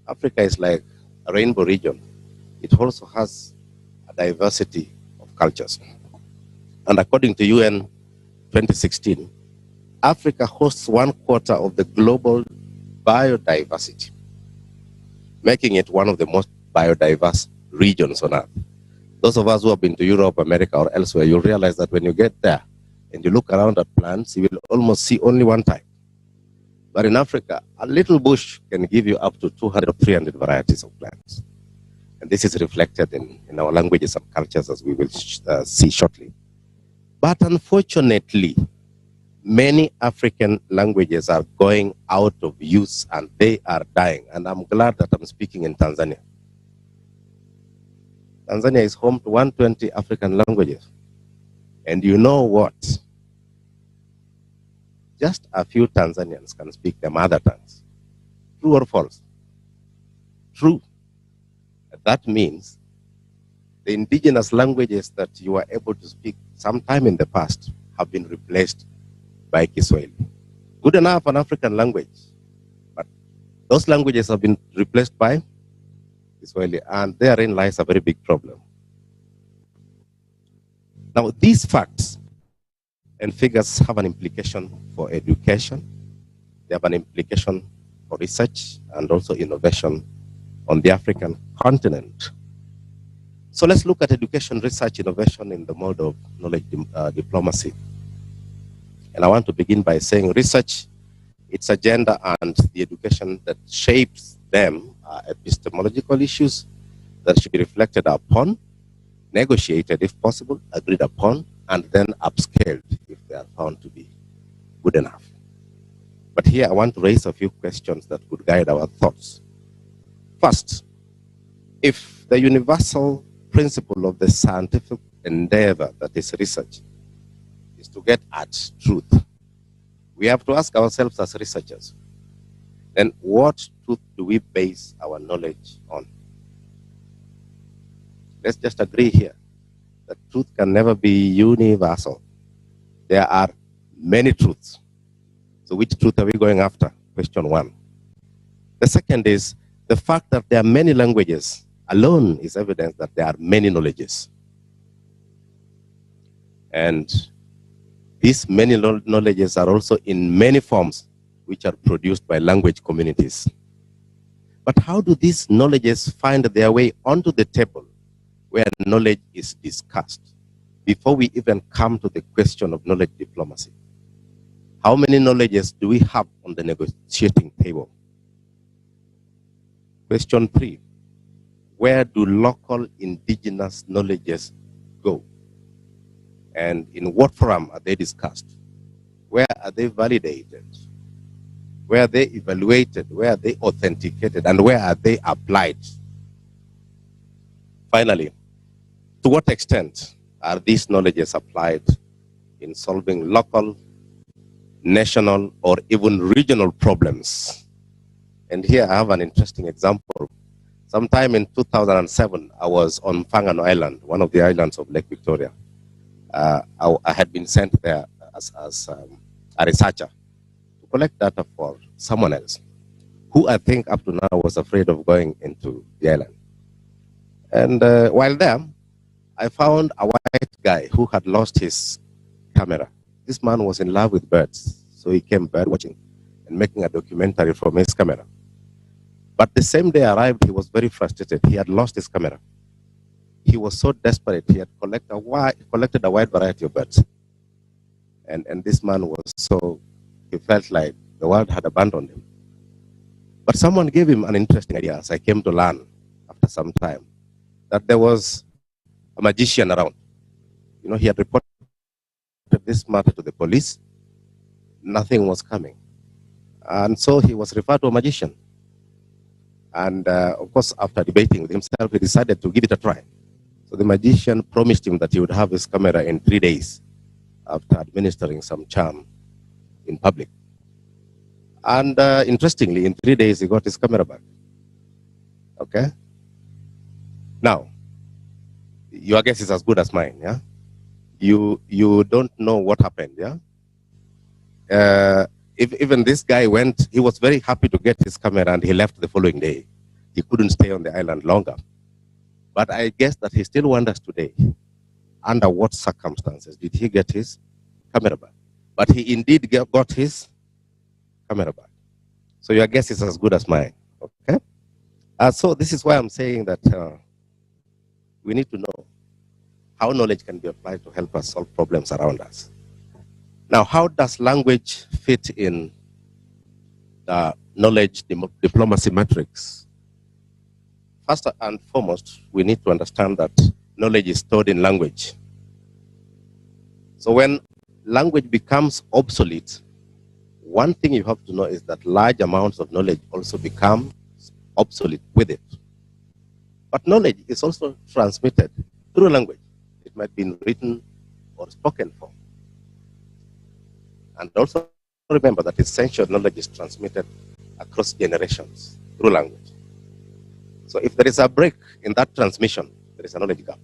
Africa is like a rainbow region. It also has a diversity of cultures. And according to UN 2016, Africa hosts 1/4 of the global biodiversity, making it one of the most biodiverse regions on Earth. Those of us who have been to Europe, America, or elsewhere, you'll realize that when you get there and you look around at plants, you will almost see only one type. But in Africa, a little bush can give you up to 200 or 300 varieties of plants. And this is reflected in our languages and cultures, as we will see shortly. But unfortunately, many African languages are going out of use and they are dying. And I'm glad that I'm speaking in Tanzania. Tanzania is home to 120 African languages. And you know what? Just a few Tanzanians can speak their mother tongues. True or false? True. That means the indigenous languages that you were able to speak sometime in the past have been replaced by Kiswahili. Good enough, an African language, but those languages have been replaced by Kiswahili, and therein lies a very big problem. Now, these facts and figures have an implication for education. They have an implication for research and also innovation on the African continent. So let's look at education, research, innovation in the mode of knowledge diplomacy. And I want to begin by saying research, its agenda and the education that shapes them are epistemological issues that should be reflected upon, negotiated if possible, agreed upon, and then upscaled if they are found to be good enough. But here I want to raise a few questions that could guide our thoughts. First, if the universal principle of the scientific endeavor that is research is to get at truth, we have to ask ourselves as researchers, then what truth do we base our knowledge on? Let's just agree here that truth can never be universal. There are many truths. So which truth are we going after? Question one. The second is the fact that there are many languages alone is evidence that there are many knowledges. And these many knowledges are also in many forms which are produced by language communities. But how do these knowledges find their way onto the table where knowledge is discussed before we even come to the question of knowledge diplomacy? How many knowledges do we have on the negotiating table? Question 3, where do local indigenous knowledges go? And in what forum are they discussed? Where are they validated? Where are they evaluated? Where are they authenticated? And where are they applied? Finally, to what extent are these knowledges applied in solving local, national, or even regional problems? And here I have an interesting example. Sometime in 2007, I was on Fangano Island, one of the islands of Lake Victoria. I had been sent there as a researcher to collect data for someone else, who I think up to now was afraid of going into the island. And while there, I found a white guy who had lost his camera. This man was in love with birds, so he came bird watching and making a documentary from his camera. But the same day I arrived, he was very frustrated. He had lost his camera. He was so desperate, he had collected a wide variety of birds. And this man was so, he felt like the world had abandoned him. But someone gave him an interesting idea, as I came to learn after some time, that there was a magician around. You know, he had reported this matter to the police. Nothing was coming. And so he was referred to a magician. And of course, after debating with himself, he decided to give it a try. So the magician promised him that he would have his camera in 3 days after administering some charm in public. And interestingly, in 3 days, he got his camera back. Okay? Now, your guess is as good as mine, yeah? You don't know what happened, yeah? If even this guy went, he was very happy to get his camera and he left the following day. He couldn't stay on the island longer. But I guess that he still wonders today, under what circumstances did he get his camera back? But he indeed got his camera back. So your guess is as good as mine, okay? So this is why I'm saying that we need to know how knowledge can be applied to help us solve problems around us. Now, how does language fit in the knowledge diplomacy matrix? First and foremost, we need to understand that knowledge is stored in language. So when language becomes obsolete, one thing you have to know is that large amounts of knowledge also become obsolete with it. But knowledge is also transmitted through language. It might be in written or spoken form. And also remember that essential knowledge is transmitted across generations through language. So if there is a break in that transmission, there is a knowledge gap.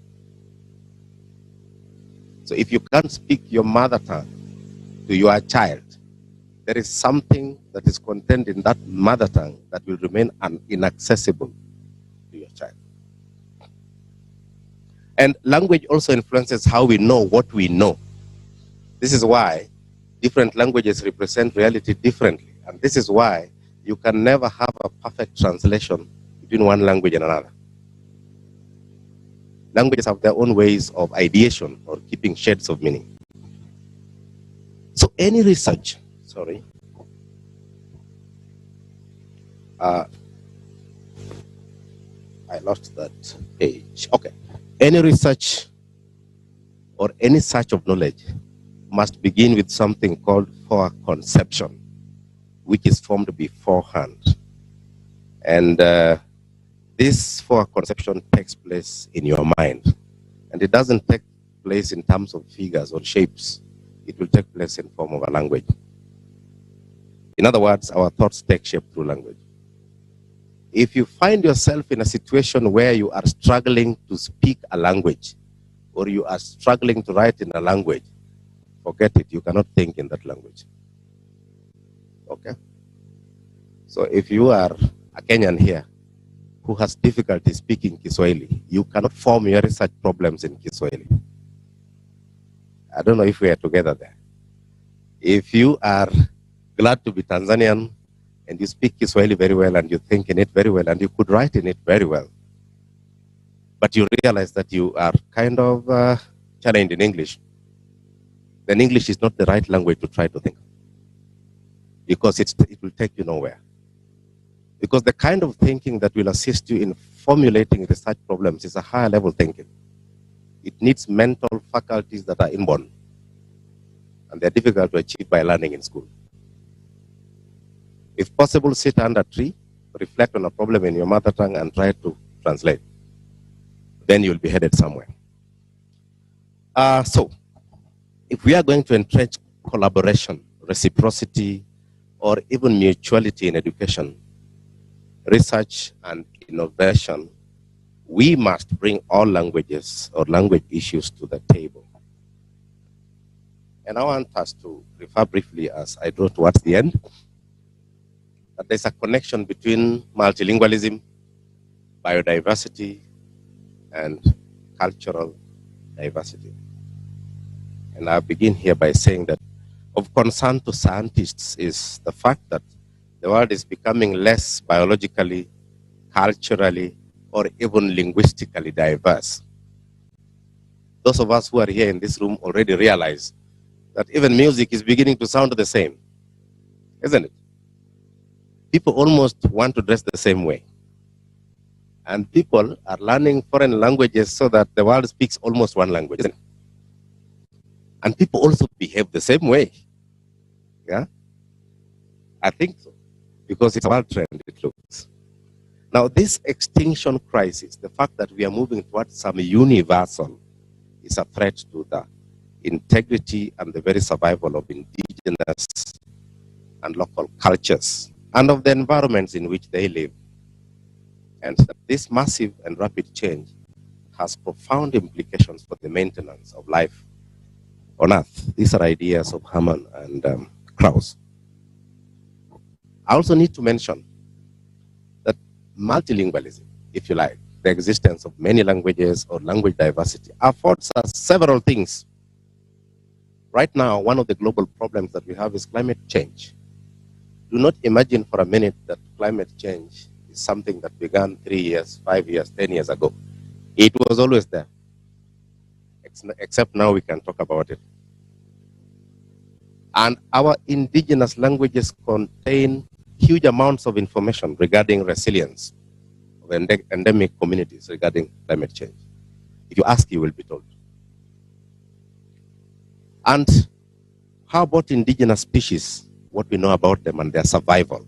So if you can't speak your mother tongue to your child, there is something that is contained in that mother tongue that will remain inaccessible to your child. And language also influences how we know what we know. This is why different languages represent reality differently. And this is why you can never have a perfect translation between one language and another. Languages have their own ways of ideation or keeping shades of meaning. So any research, I lost that page. Okay. Any research or any search of knowledge must begin with something called foreconception, which is formed beforehand. And this foreconception takes place in your mind. And it doesn't take place in terms of figures or shapes. It will take place in form of a language. In other words, our thoughts take shape through language. If you find yourself in a situation where you are struggling to speak a language, or you are struggling to write in a language, forget it. You cannot think in that language. Okay? So if you are a Kenyan here who has difficulty speaking Kiswahili, you cannot form your research problems in Kiswahili. I don't know if we are together there. If you are glad to be Tanzanian and you speak Kiswahili very well and you think in it very well and you could write in it very well, but you realize that you are kind of challenged in English, then English is not the right language to try to think, because it will take you nowhere. Because the kind of thinking that will assist you in formulating research problems is a higher level thinking. It needs mental faculties that are inborn, and they're difficult to achieve by learning in school. If possible, sit under a tree, reflect on a problem in your mother tongue and try to translate. Then you'll be headed somewhere. So, if we are going to entrench collaboration, reciprocity, or even mutuality in education, research and innovation, we must bring all languages or language issues to the table. And I want us to refer briefly, as I draw towards the end, that there's a connection between multilingualism, biodiversity, and cultural diversity. And I begin here by saying that of concern to scientists is the fact that the world is becoming less biologically, culturally, or even linguistically diverse. Those of us who are here in this room already realize that even music is beginning to sound the same, isn't it? People almost want to dress the same way. And people are learning foreign languages so that the world speaks almost one language, isn't it? And people also behave the same way. Yeah? I think so. Because it's a world trend, it looks. Now, this extinction crisis, the fact that we are moving towards some universal, is a threat to the integrity and the very survival of indigenous and local cultures and of the environments in which they live. And this massive and rapid change has profound implications for the maintenance of life on Earth. These are ideas of Hamann and Krauss. I also need to mention that multilingualism, if you like, the existence of many languages or language diversity, affords us several things. Right now, one of the global problems that we have is climate change. Do not imagine for a minute that climate change is something that began 3 years, 5 years, 10 years ago. It was always there, except now we can talk about it. And our indigenous languages contain huge amounts of information regarding resilience of endemic communities regarding climate change. If you ask, you will be told. And how about indigenous species, what we know about them and their survival?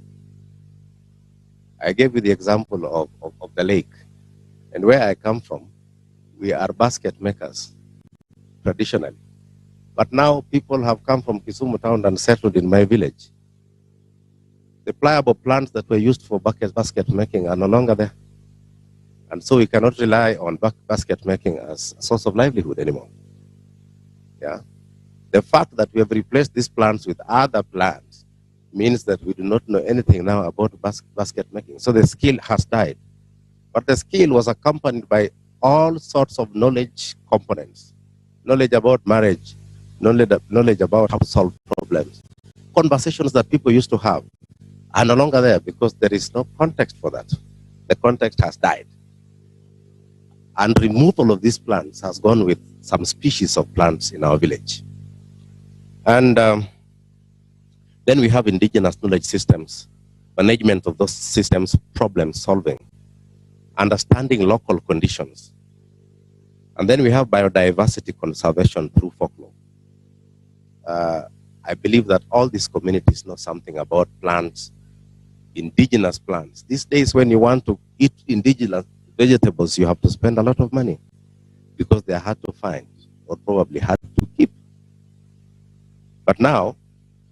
I gave you the example of the lake. And where I come from, we are basket makers, traditionally. But now people have come from Kisumu town and settled in my village. The pliable plants that were used for basket making are no longer there. And so we cannot rely on basket making as a source of livelihood anymore. Yeah. The fact that we have replaced these plants with other plants means that we do not know anything now about basket making. So the skill has died. But the skill was accompanied by all sorts of knowledge components. Knowledge about marriage, knowledge about how to solve problems. Conversations that people used to have are no longer there because there is no context for that. The context has died. And removal of these plants has gone with some species of plants in our village. And then we have indigenous knowledge systems, management of those systems, problem solving, understanding local conditions. And then we have biodiversity conservation through folklore. I believe that all these communities know something about plants, indigenous plants. These days, when you want to eat indigenous vegetables, you have to spend a lot of money because they are hard to find or probably hard to keep. But now,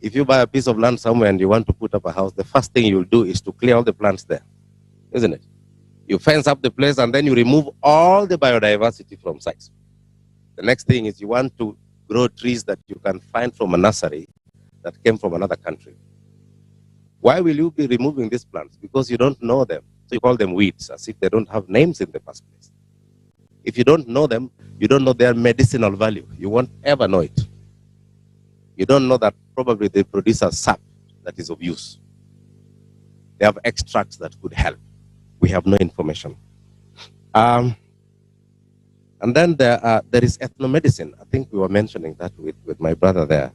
if you buy a piece of land somewhere and you want to put up a house, the first thing you'll do is to clear all the plants there, isn't it? You fence up the place and then you remove all the biodiversity from sites. The next thing is you want to grow trees that you can find from a nursery that came from another country. Why will you be removing these plants? Because you don't know them. So you call them weeds, as if they don't have names in the first place. If you don't know them, you don't know their medicinal value. You won't ever know it. You don't know that probably they produce a sap that is of use. They have extracts that could help. We have no information. And then there is ethnomedicine. I think we were mentioning that with my brother there.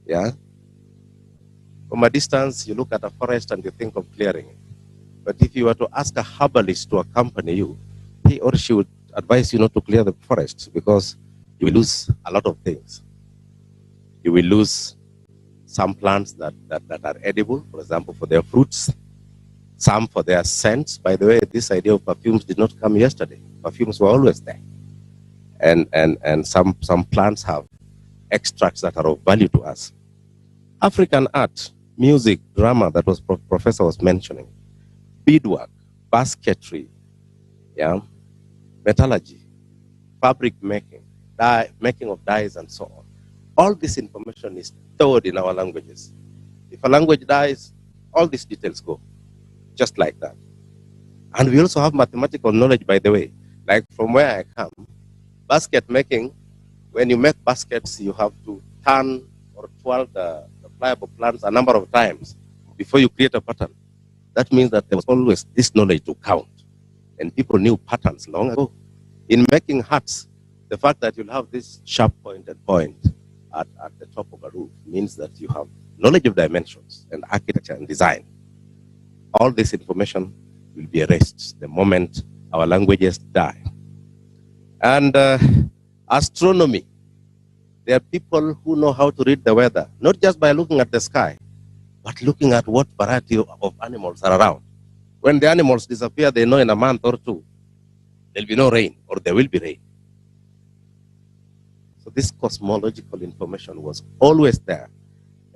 Yeah. From a distance, you look at a forest and you think of clearing it. But if you were to ask a herbalist to accompany you, he or she would advise you not to clear the forest because you will lose a lot of things. You will lose some plants that are edible, for example, for their fruits, some for their scents. By the way, this idea of perfumes did not come yesterday. Perfumes were always there. And some plants have extracts that are of value to us. African art, music, drama, that was Professor was mentioning, beadwork, basketry, yeah, metallurgy, fabric making, making of dyes, and so on. All this information is stored in our languages. If a language dies, all these details go, just like that. And we also have mathematical knowledge, by the way. Like from where I come, basket making, when you make baskets, you have to turn or twirl the pliable plants a number of times before you create a pattern. That means that there was always this knowledge to count. And people knew patterns long ago. In making huts, the fact that you'll have this sharp-pointed point at the top of a roof means that you have knowledge of dimensions and architecture and design. All this information will be erased the moment our languages die. And astronomy. There are people who know how to read the weather, not just by looking at the sky, but looking at what variety of animals are around. When the animals disappear, they know in a month or two, there'll be no rain, or there will be rain. So this cosmological information was always there.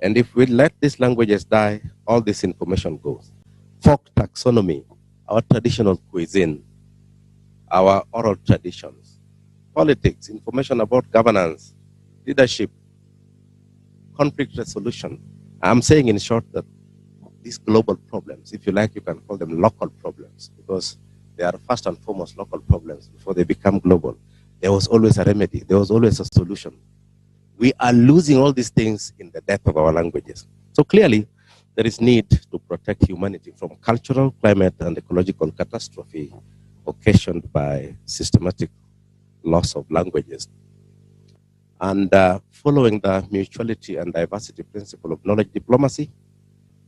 And if we let these languages die, all this information goes. Folk taxonomy, our traditional cuisine, our oral traditions, politics, information about governance, leadership, conflict resolution. I'm saying in short that these global problems, if you like, you can call them local problems, because they are first and foremost local problems before they become global. There was always a remedy. There was always a solution. We are losing all these things in the death of our languages. So clearly, there is need to protect humanity from cultural, climate, and ecological catastrophe occasioned by systematic loss of languages. And following the mutuality and diversity principle of knowledge diplomacy,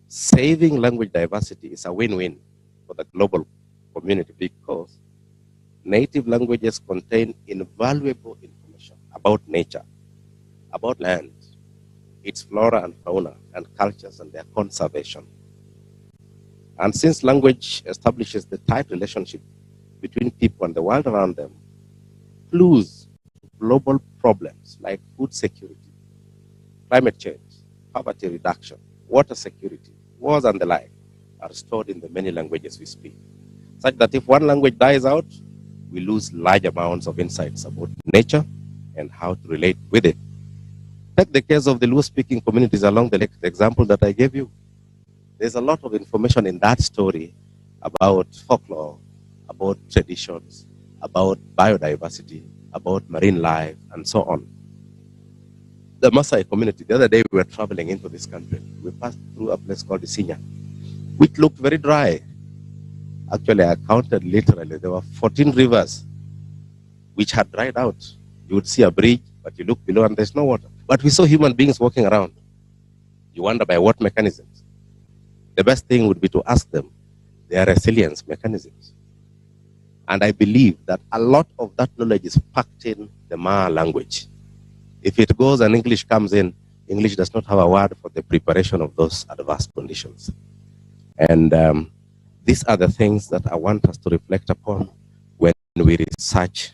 saving language diversity is a win-win for the global community because native languages contain invaluable information about nature, about land, its flora and fauna, and cultures and their conservation. And since language establishes the tight relationship between people and the world around them, clues to global problems like food security, climate change, poverty reduction, water security, wars and the like are stored in the many languages we speak, such that if one language dies out, we lose large amounts of insights about nature and how to relate with it. Take the case of the Luo-speaking communities along the lake, the example that I gave you. There's a lot of information in that story about folklore, about traditions, about biodiversity, about marine life, and so on. The Maasai community, the other day we were traveling into this country. We passed through a place called Isinya, which looked very dry. Actually, I counted literally. There were 14 rivers which had dried out. You would see a bridge, but you look below and there's no water. But we saw human beings walking around. You wonder by what mechanisms? The best thing would be to ask them their resilience mechanisms. And I believe that a lot of that knowledge is packed in the Ma language. If it goes and English comes in, English does not have a word for the preparation of those adverse conditions. And these are the things that I want us to reflect upon when we research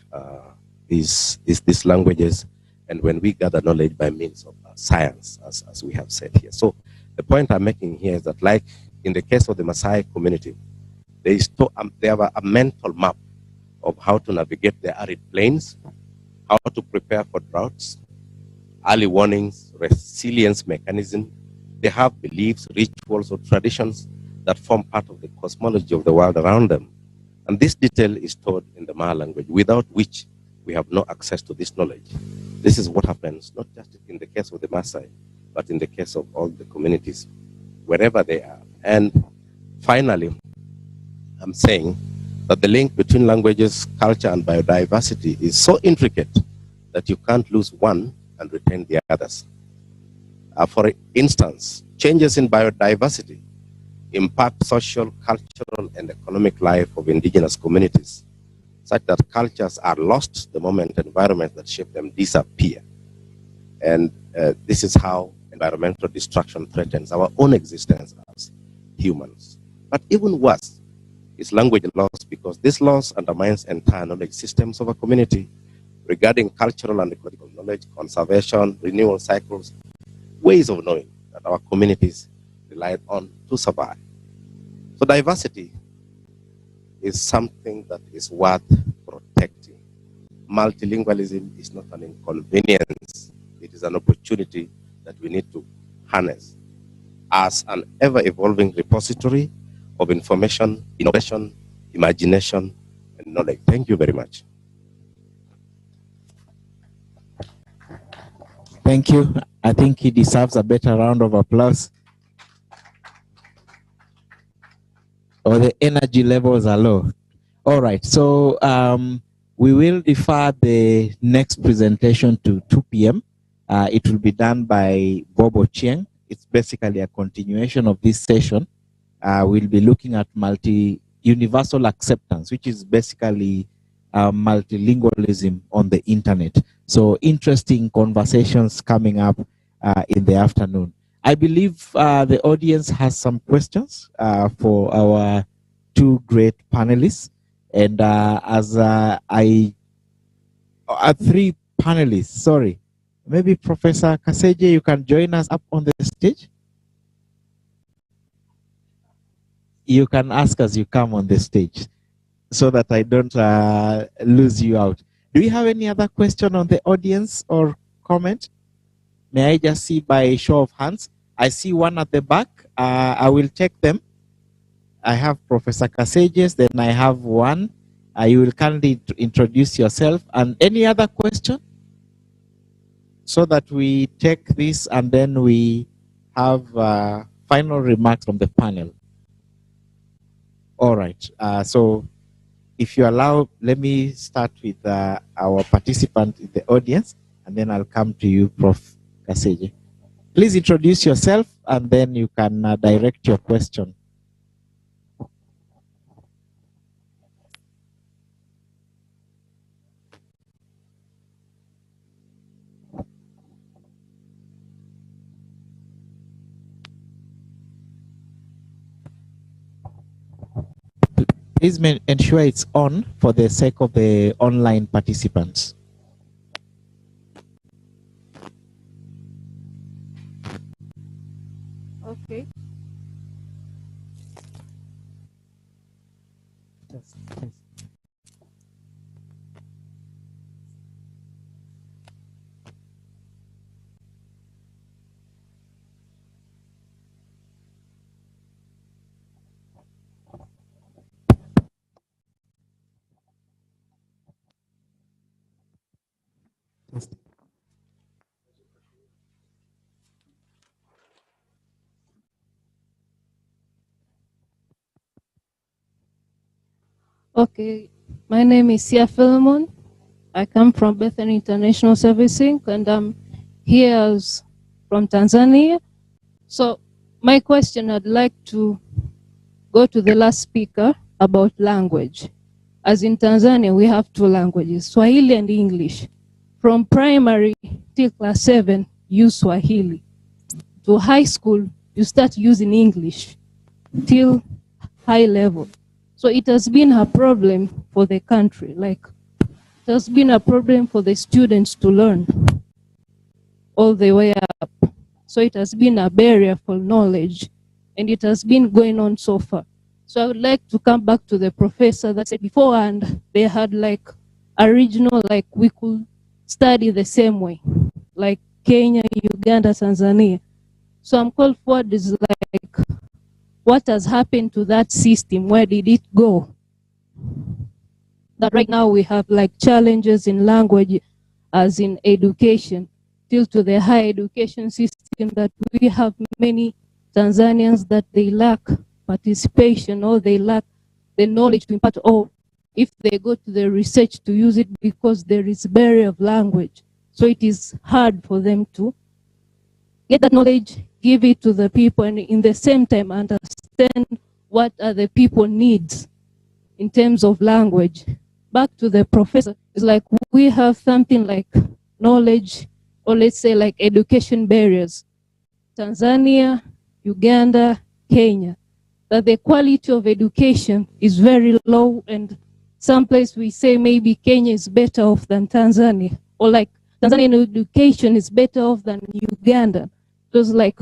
these languages and when we gather knowledge by means of science, as we have said here. So the point I'm making here is that, like in the case of the Maasai community, they have a mental map of how to navigate the arid plains, how to prepare for droughts, early warnings, resilience mechanism. They have beliefs, rituals, or traditions that form part of the cosmology of the world around them. And this detail is stored in the Ma language, without which we have no access to this knowledge. This is what happens, not just in the case of the Maasai, but in the case of all the communities, wherever they are. And finally, I'm saying that the link between languages, culture, and biodiversity is so intricate that you can't lose one and retain the others. For instance, changes in biodiversity impact social, cultural, and economic life of indigenous communities, such that cultures are lost the moment environments that shape them disappear. And this is how environmental destruction threatens our own existence as humans. But even worse is language loss, because this loss undermines entire knowledge systems of a community regarding cultural and ecological knowledge, conservation, renewal cycles, ways of knowing that our communities rely on to survive. So diversity is something that is worth protecting. Multilingualism is not an inconvenience. It is an opportunity that we need to harness as an ever-evolving repository of information, innovation, imagination, and knowledge. Thank you very much. Thank you. I think he deserves a better round of applause. Or the energy levels are low. All right, so we will defer the next presentation to 2 p.m. It will be done by Bobo Chieng. It's basically a continuation of this session. We'll be looking at universal acceptance, which is basically multilingualism on the internet. So interesting conversations coming up in the afternoon. I believe the audience has some questions for our two great panelists. And three panelists, sorry. Maybe Professor Kaseje, you can join us up on the stage. You can ask as you come on the stage so that I don't lose you out. Do you have any other question on the audience or comment? May I just see by show of hands? I see one at the back. I will check them. I have Professor Kasejes, then I have one. You will kindly introduce yourself. And any other question? So that we take this and then we have final remarks from the panel. All right. So if you allow, let me start with our participant in the audience, and then I'll come to you, Prof. Kaseje. Please introduce yourself, and then you can direct your question. Please ensure it's on for the sake of the online participants. Okay. Okay, my name is Sia Philemon. I come from Bethany International Servicing, and I'm here from Tanzania. So my question, I'd like to go to the last speaker about language. As in Tanzania, we have two languages, Swahili and English. From primary till class 7, use Swahili. To high school, you start using English. till high level. So it has been a problem for the country. Like, it has been a problem for the students to learn all the way up. So it has been a barrier for knowledge, and it has been going on so far. So I would like to come back to the professor that said beforehand they had like a regional, like we could study the same way, like Kenya, Uganda, Tanzania. So I'm called forward is like, what has happened to that system? Where did it go? That right now we have like challenges in language as in education, till to the higher education system, that we have many Tanzanians that they lack participation, or they lack the knowledge to impart, or if they go to the research to use it, because there is barrier of language. So it is hard for them to get that knowledge, give it to the people, and in the same time understand what are the people needs in terms of language. Back to the professor, it's like we have something like knowledge, or let's say like education barriers. Tanzania, Uganda, Kenya, that the quality of education is very low, and someplace we say maybe Kenya is better off than Tanzania, or like Tanzanian education is better off than Uganda. It was like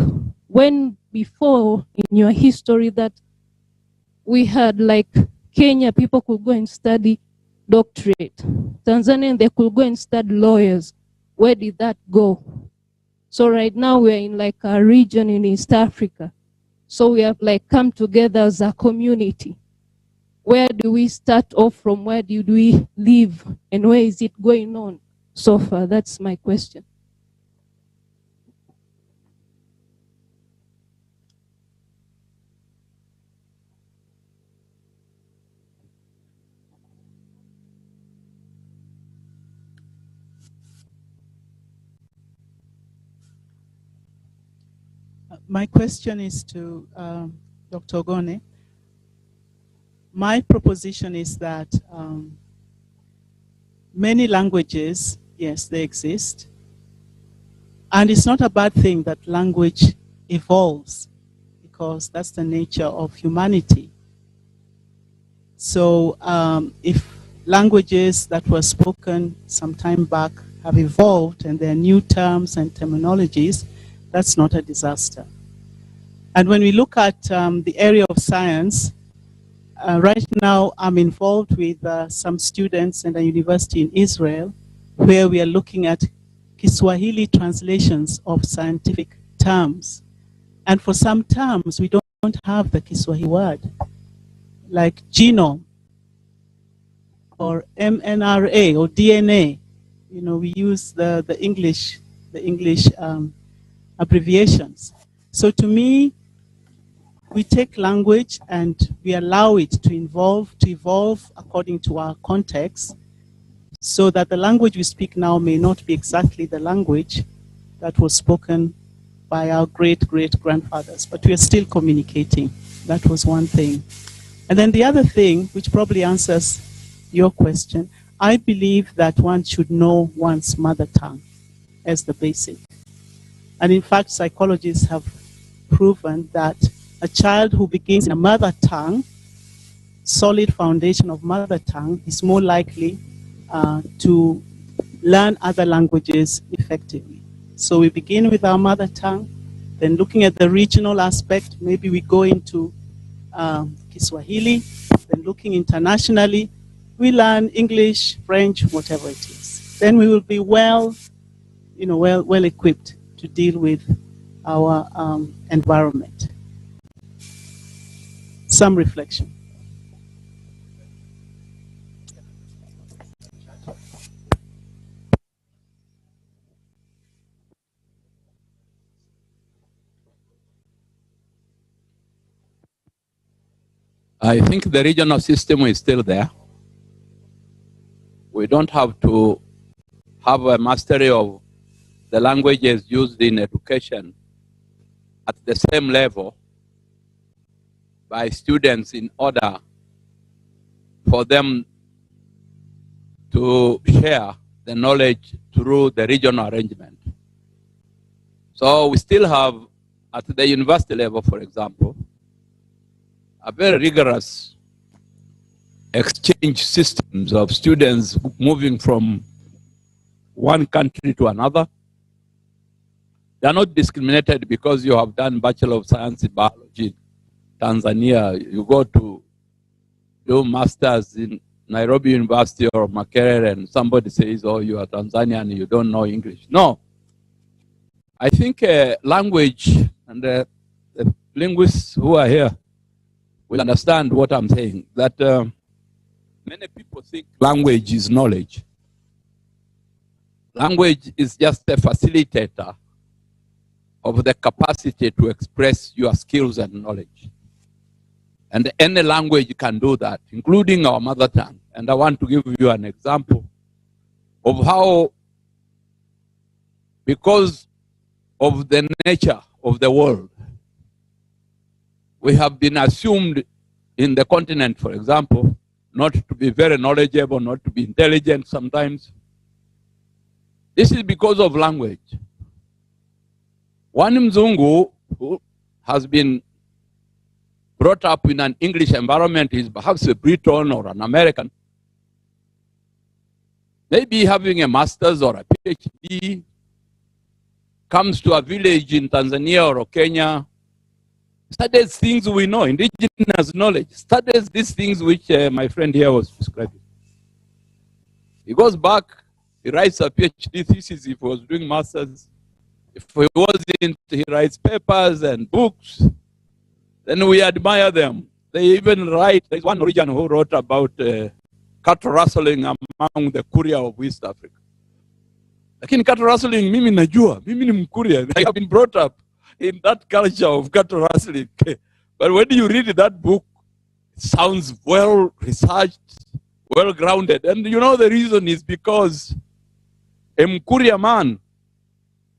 when before in your history that we had like Kenya, people could go and study doctorate. Tanzania, they could go and study lawyers. Where did that go? So right now we're in like a region in East Africa. So we have like come together as a community. Where do we start off from? Where do we live? And where is it going on so far? That's my question. My question is to Dr. Ogone. My proposition is that many languages, yes, they exist. And it's not a bad thing that language evolves, because that's the nature of humanity. So if languages that were spoken some time back have evolved and there are new terms and terminologies, that's not a disaster. And when we look at the area of science, right now I'm involved with some students in a university in Israel, where we are looking at Kiswahili translations of scientific terms. And for some terms, we don't have the Kiswahili word, like genome, or mRNA, or DNA. You know, we use the English abbreviations. So to me, we take language and we allow it to evolve according to our context, so that the language we speak now may not be exactly the language that was spoken by our great-great-grandfathers, but we are still communicating. That was one thing. And then the other thing, which probably answers your question, I believe that one should know one's mother tongue as the basic. And in fact, psychologists have proven that a child who begins in a mother tongue, solid foundation of mother tongue, is more likely to learn other languages effectively. So we begin with our mother tongue, then looking at the regional aspect, maybe we go into Kiswahili, then looking internationally, we learn English, French, whatever it is. Then we will be well equipped to deal with our environment. Some reflection. I think the regional system is still there. We don't have to have a mastery of the languages used in education at the same level by students in order for them to share the knowledge through the regional arrangement. So we still have, at the university level, for example, a very rigorous exchange systems of students moving from one country to another. They are not discriminated because you have done Bachelor of Science in Biology in Tanzania. You go to do Masters in Nairobi University or Makerere and somebody says, oh, you are Tanzanian and you don't know English. No. I think language, and the linguists who are here will understand what I'm saying, that many people think language is knowledge. Language is just a facilitator of the capacity to express your skills and knowledge. And any language can do that, including our mother tongue. And I want to give you an example of how, because of the nature of the world, we have been assumed in the continent, for example, not to be very knowledgeable, not to be intelligent sometimes. This is because of language. One Mzungu who has been brought up in an English environment is perhaps a Briton or an American, maybe having a master's or a PhD, comes to a village in Tanzania or Kenya, studies things we know, indigenous knowledge, studies these things which my friend here was describing. He goes back, he writes a PhD thesis if he was doing masters. If he wasn't, he writes papers and books. Then we admire them. They even write, there's one Norwegian who wrote about cattle rustling among the Kuria of East Africa. Lakini cattle rustling, mimi najua, mimi ni Mkuria. I have been brought up in that culture of cattle rustling. But when you read that book, it sounds well researched, well grounded. And you know the reason is because a Mkuria man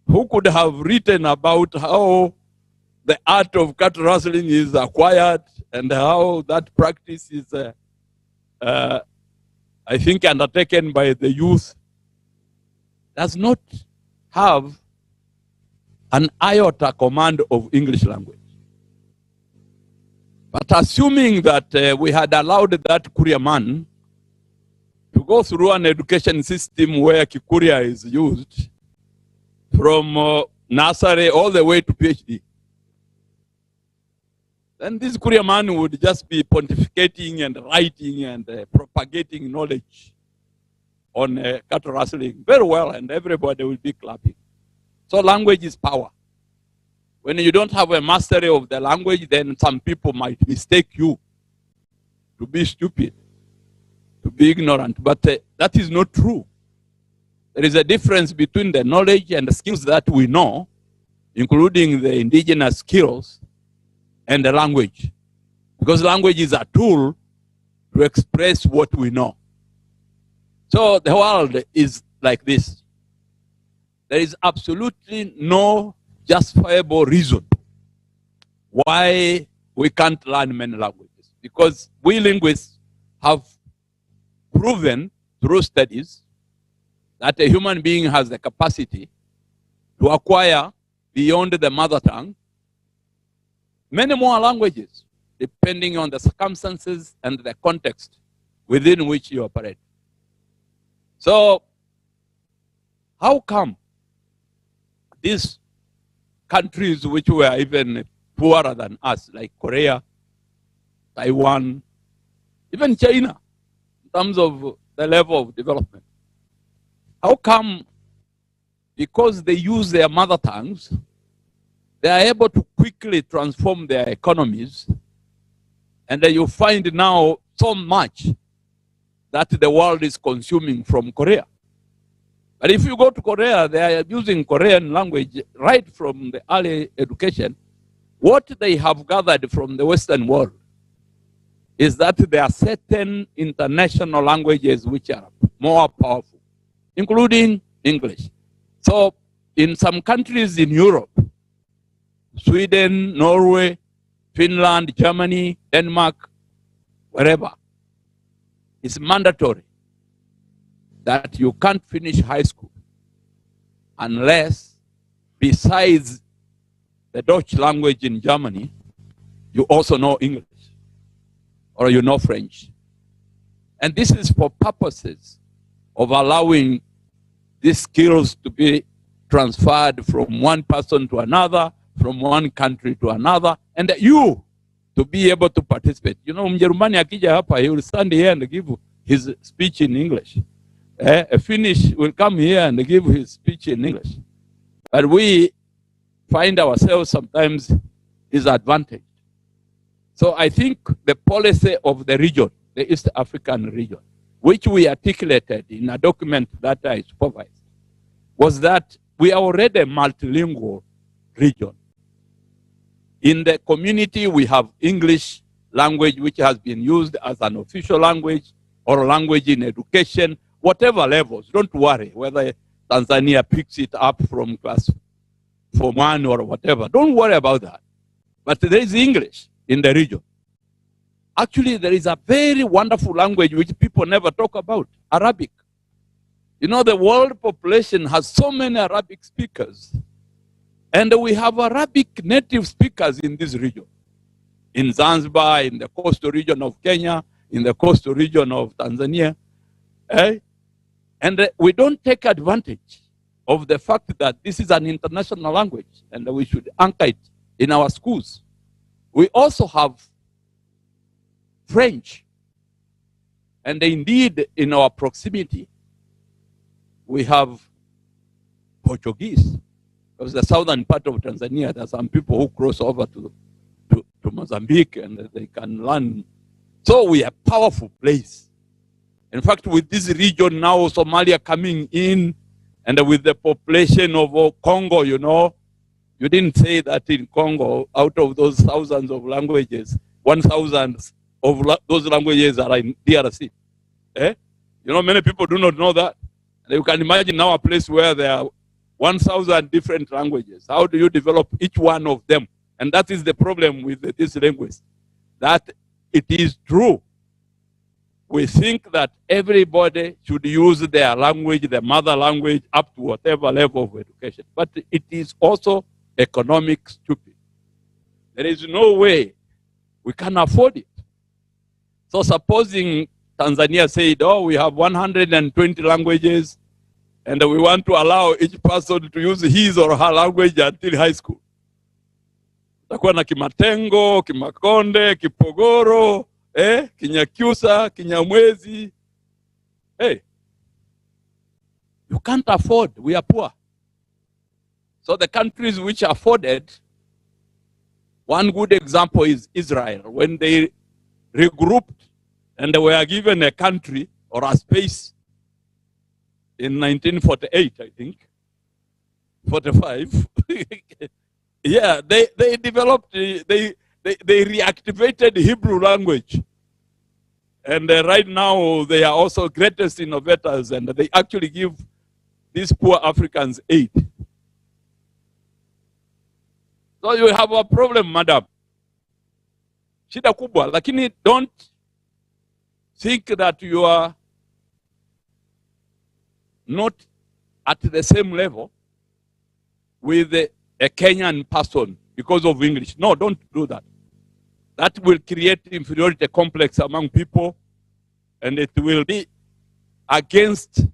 who could have written about how the art of cattle rustling is acquired and how that practice is, I think, undertaken by the youth, does not have an iota command of English language. But assuming that we had allowed that Kuria man to go through an education system where Kikuria is used from nursery all the way to PhD, then this Kuria man would just be pontificating and writing and propagating knowledge on cattle rustling very well, and everybody will be clapping. So language is power. When you don't have a mastery of the language, then some people might mistake you to be stupid, to be ignorant. But that is not true. There is a difference between the knowledge and the skills that we know, including the indigenous skills, and the language. Because language is a tool to express what we know. So the world is like this. There is absolutely no justifiable reason why we can't learn many languages. Because we linguists have proven through studies that a human being has the capacity to acquire beyond the mother tongue many more languages, depending on the circumstances and the context within which you operate. So, how come these countries which were even poorer than us, like Korea, Taiwan, even China, in terms of the level of development, how come, because they use their mother tongues, they are able to quickly transform their economies, and you find now so much that the world is consuming from Korea. But if you go to Korea, they are using Korean language right from the early education. What they have gathered from the Western world is that there are certain international languages which are more powerful, including English. So in some countries in Europe, Sweden, Norway, Finland, Germany, Denmark, wherever, it's mandatory that you can't finish high school unless, besides the Dutch language in Germany, you also know English. or you know French. And this is for purposes of allowing these skills to be transferred from one person to another, from one country to another, and you to be able to participate. You know, Mjerumani akija hapa, he will stand here and give his speech in English. A Finnish will come here and give his speech in English. But we find ourselves sometimes disadvantaged. So I think the policy of the region, the East African region, which we articulated in a document that I supervised, was that we are already a multilingual region. In the community, we have English language, which has been used as an official language or language in education, whatever levels. Don't worry whether Tanzania picks it up from class Form 1 or whatever. Don't worry about that. But there is English in the region. Actually, there is a very wonderful language which people never talk about, Arabic. You know, the world population has so many Arabic speakers. And we have Arabic native speakers in this region. In Zanzibar, in the coastal region of Kenya, in the coastal region of Tanzania. And we don't take advantage of the fact that this is an international language and we should anchor it in our schools. We also have French. And indeed, in our proximity, we have Portuguese. Because the southern part of Tanzania, there are some people who cross over to Mozambique and they can learn. So we are a powerful place. In fact, with this region now, Somalia coming in, and with the population of Congo, you know, you didn't say that in Congo, out of those thousands of languages, 1,000 of those languages are in DRC. You know, many people do not know that. And you can imagine now a place where there are 1,000 different languages. How do you develop each one of them? And that is the problem with this language. That it is true. We think that everybody should use their language, their mother language, up to whatever level of education. But it is also economic stupid. There is no way we can afford it. So supposing Tanzania said, oh, we have 120 languages, and we want to allow each person to use his or her language until high school. Takuwa na Kimatengo, Kimakonde, Kipogoro, Kinyakyusa, Kinyamwezi. Hey, you can't afford. We are poor. So the countries which afforded, one good example is Israel. When they regrouped and they were given a country or a space in 1948, I think, 45. Yeah, they developed, they reactivated Hebrew language. And right now, they are also greatest innovators, and they actually give these poor Africans aid. So you have a problem, madam. Shida kubwa, lakini don't think that you are not at the same level with a Kenyan person because of English. No, don't do that. That will create inferiority complex among people, and it will be against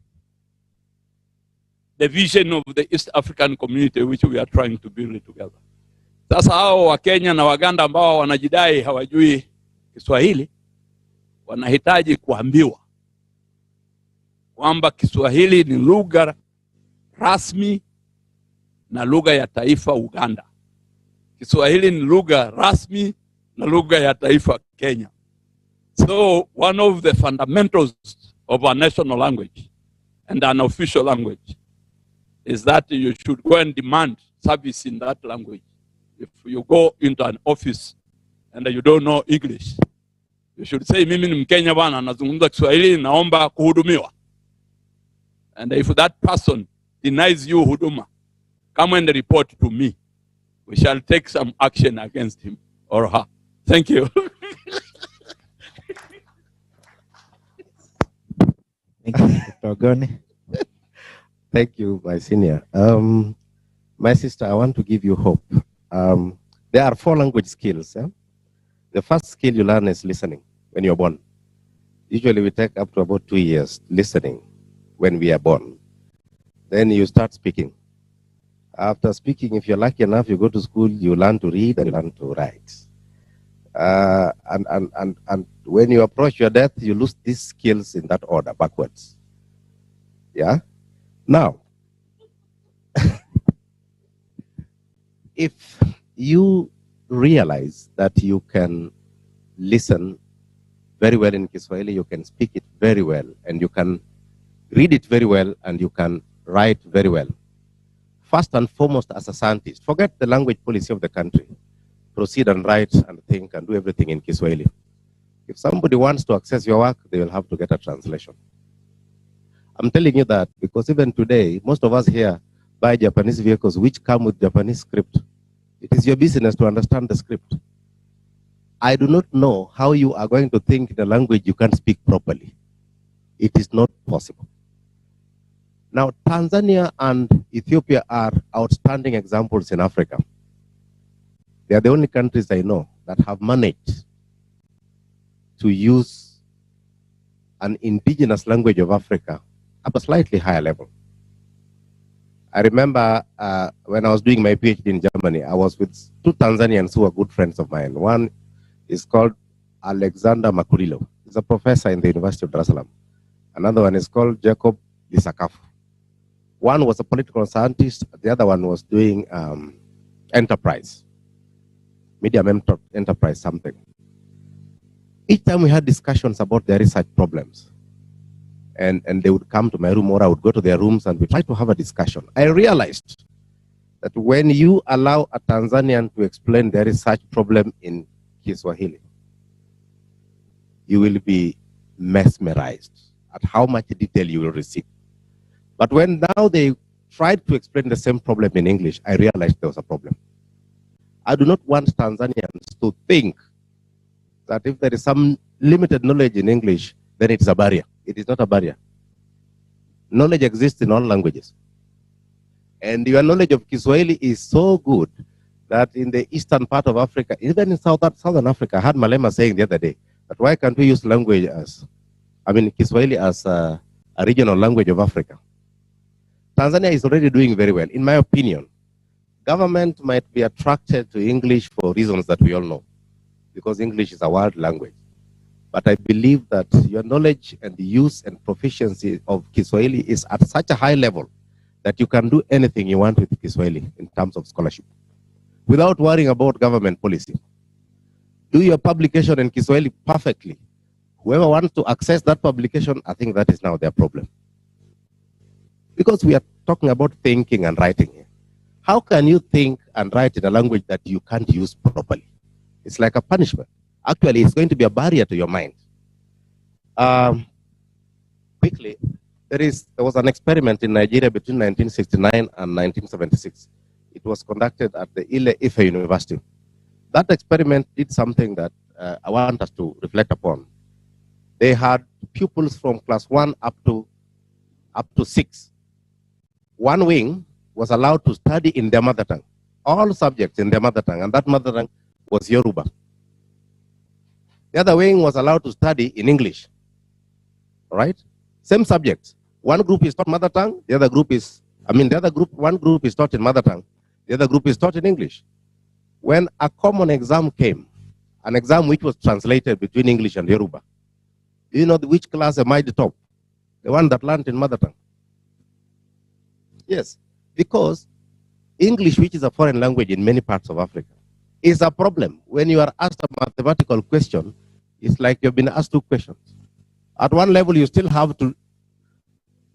the vision of the East African community which we are trying to build together. Sasa hao wa Kenya na Waganda ambao wanajidai hawajui Kiswahili wanahitaji kuambiwa kwamba Kiswahili ni lugha rasmi na lugha ya taifa Uganda. Kiswahili ni lugha rasmi na lugha ya taifa Kenya. So one of the fundamentals of our national language and an official language is that you should go and demand service in that language. If you go into an office and you don't know English, you should say, mimi ni Mkenya bana, nazungumza Kiswahili, naomba kuhudumiwa. And if that person denies you huduma, come and report to me. We shall take some action against him or her. Thank you. Thank you, Dr. Ogoni. Thank you, my senior. My sister, I want to give you hope. There are 4 language skills. The first skill you learn is listening. when you're born. Usually we take up to about 2 years listening when we are born. Then you start speaking. After speaking, if you're lucky enough, you go to school, you learn to read and you learn to write. And when you approach your death, you lose these skills in that order, backwards. Yeah? Now, if you realize that you can listen very well in Kiswahili, you can speak it very well, and you can read it very well, and you can write very well. First and foremost, as a scientist, forget the language policy of the country. Proceed and write and think and do everything in Kiswahili. If somebody wants to access your work, they will have to get a translation. I'm telling you that because even today, most of us here buy Japanese vehicles which come with Japanese script. It is your business to understand the script. I do not know how you are going to think in a language you can't speak properly. It is not possible. Now, Tanzania and Ethiopia are outstanding examples in Africa. They are the only countries I know that have managed to use an indigenous language of Africa at a slightly higher level. I remember when I was doing my PhD in Germany, I was with two Tanzanians who are good friends of mine. One is called Alexander Makulilo. He's a professor in the University of Dar es Salaam. Another one is called Jacob Lisakafu. One was a political scientist. The other one was doing enterprise, medium enterprise something. Each time we had discussions about their research problems, and they would come to my room or I would go to their rooms and we try to have a discussion. I realized that when you allow a Tanzanian to explain their research problem in Kiswahili, you will be mesmerized at how much detail you will receive. But when now they tried to explain the same problem in English, I realized there was a problem. I do not want Tanzanians to think that if there is some limited knowledge in English, then it's a barrier. It is not a barrier. Knowledge exists in all languages. And your knowledge of Kiswahili is so good that in the eastern part of Africa, even in southern Africa, I heard Malema saying the other day, that why can't we use language as, Kiswahili as a regional language of Africa? Tanzania is already doing very well. In my opinion, government might be attracted to English for reasons that we all know, because English is a world language. But I believe that your knowledge and the use and proficiency of Kiswahili is at such a high level that you can do anything you want with Kiswahili in terms of scholarship, without worrying about government policy. Do your publication in Kiswahili perfectly. Whoever wants to access that publication, I think that is now their problem. Because we are talking about thinking and writing here. How can you think and write in a language that you can't use properly? It's like a punishment. Actually, it's going to be a barrier to your mind. Quickly, there was an experiment in Nigeria between 1969 and 1976. It was conducted at the Ile-Ife University. That experiment did something that I want us to reflect upon. They had pupils from class 1 up to 6. One wing was allowed to study in their mother tongue, all subjects in their mother tongue, and that mother tongue was Yoruba. The other wing was allowed to study in English. All right? Same subjects. One group is taught mother tongue, the other group is, one group is taught in mother tongue, the other group is taught in English. When a common exam came, an exam which was translated between English and Yoruba, do you know which class am I the top? The one that learned in mother tongue. Yes, because English, which is a foreign language in many parts of Africa, is a problem. When you are asked a mathematical question, it's like you've been asked two questions. At one level, you still have to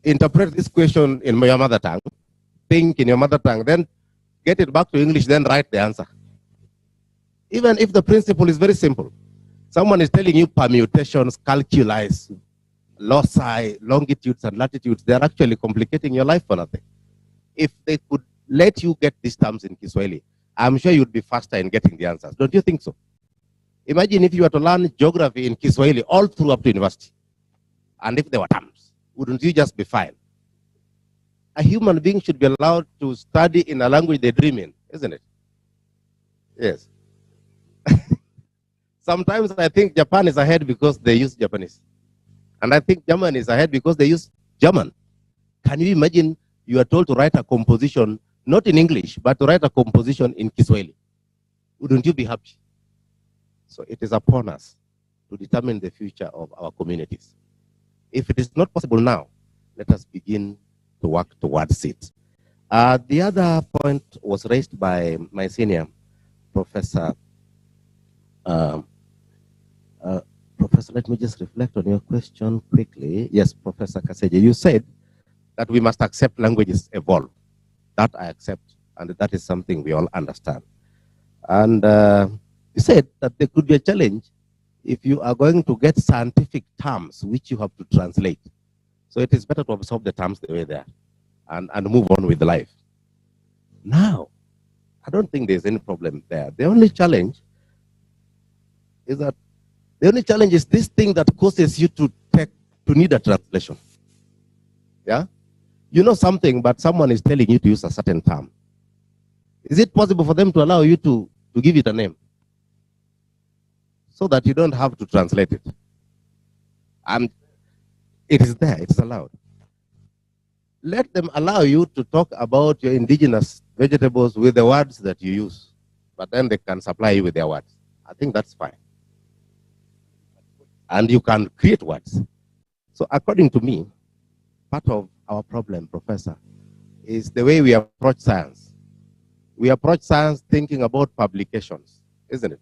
interpret this question in your mother tongue, think in your mother tongue, then get it back to English, then write the answer. Even if the principle is very simple. Someone is telling you permutations, calculi, loci, longitudes and latitudes, they're actually complicating your life for nothing. If they could let you get these terms in Kiswahili, I'm sure you'd be faster in getting the answers. Don't you think so? Imagine if you were to learn geography in Kiswahili all through up to university. And if there were terms, wouldn't you just be fine? A human being should be allowed to study in a language they dream in, isn't it? Yes. Sometimes I think Japan is ahead because they use Japanese. And I think German is ahead because they use German. Can you imagine you are told to write a composition, not in English, but to write a composition in Kiswahili? Wouldn't you be happy? So it is upon us to determine the future of our communities. If it is not possible now, let us begin to work towards it. The other point was raised by my senior professor. Professor, let me just reflect on your question quickly. Yes, Professor Kaseje, you said that we must accept languages evolve. That I accept, and that is something we all understand. And you said that there could be a challenge if you are going to get scientific terms which you have to translate. So it is better to absorb the terms the way they are and move on with life. Now, I don't think there's any problem there. The only challenge is this thing that causes you to need a translation. Yeah? You know something, but someone is telling you to use a certain term. Is it possible for them to allow you to give it a name so that you don't have to translate it? And it is there, it is allowed. Let them allow you to talk about your indigenous vegetables with the words that you use, but then they can supply you with their words. I think that's fine. And you can create words. So according to me, part of our problem, Professor, is the way we approach science. We approach science thinking about publications, isn't it?